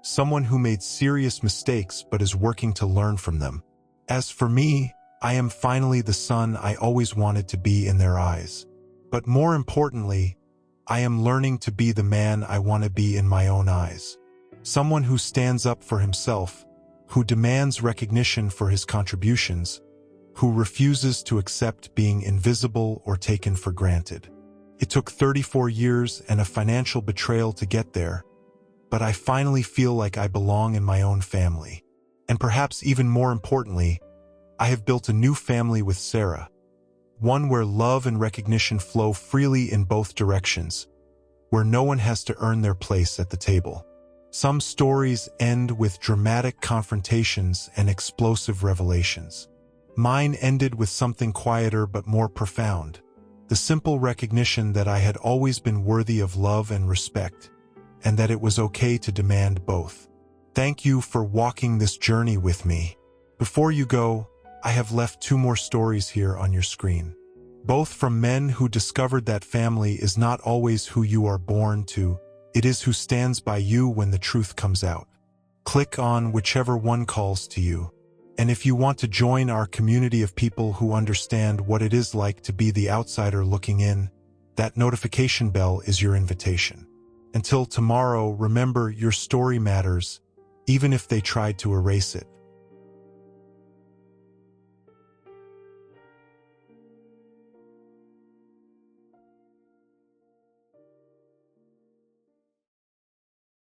Someone who made serious mistakes but is working to learn from them. As for me, I am finally the son I always wanted to be in their eyes. But more importantly, I am learning to be the man I want to be in my own eyes. Someone who stands up for himself, who demands recognition for his contributions, who refuses to accept being invisible or taken for granted. It took 34 years and a financial betrayal to get there, but I finally feel like I belong in my own family. And perhaps even more importantly, I have built a new family with Sarah, one where love and recognition flow freely in both directions, where no one has to earn their place at the table. Some stories end with dramatic confrontations and explosive revelations. Mine ended with something quieter but more profound, the simple recognition that I had always been worthy of love and respect, and that it was okay to demand both. Thank you for walking this journey with me. Before you go, I have left 2 more stories here on your screen. Both from men who discovered that family is not always who you are born to, it is who stands by you when the truth comes out. Click on whichever one calls to you. And if you want to join our community of people who understand what it is like to be the outsider looking in, that notification bell is your invitation. Until tomorrow, remember your story matters, even if they tried to erase it.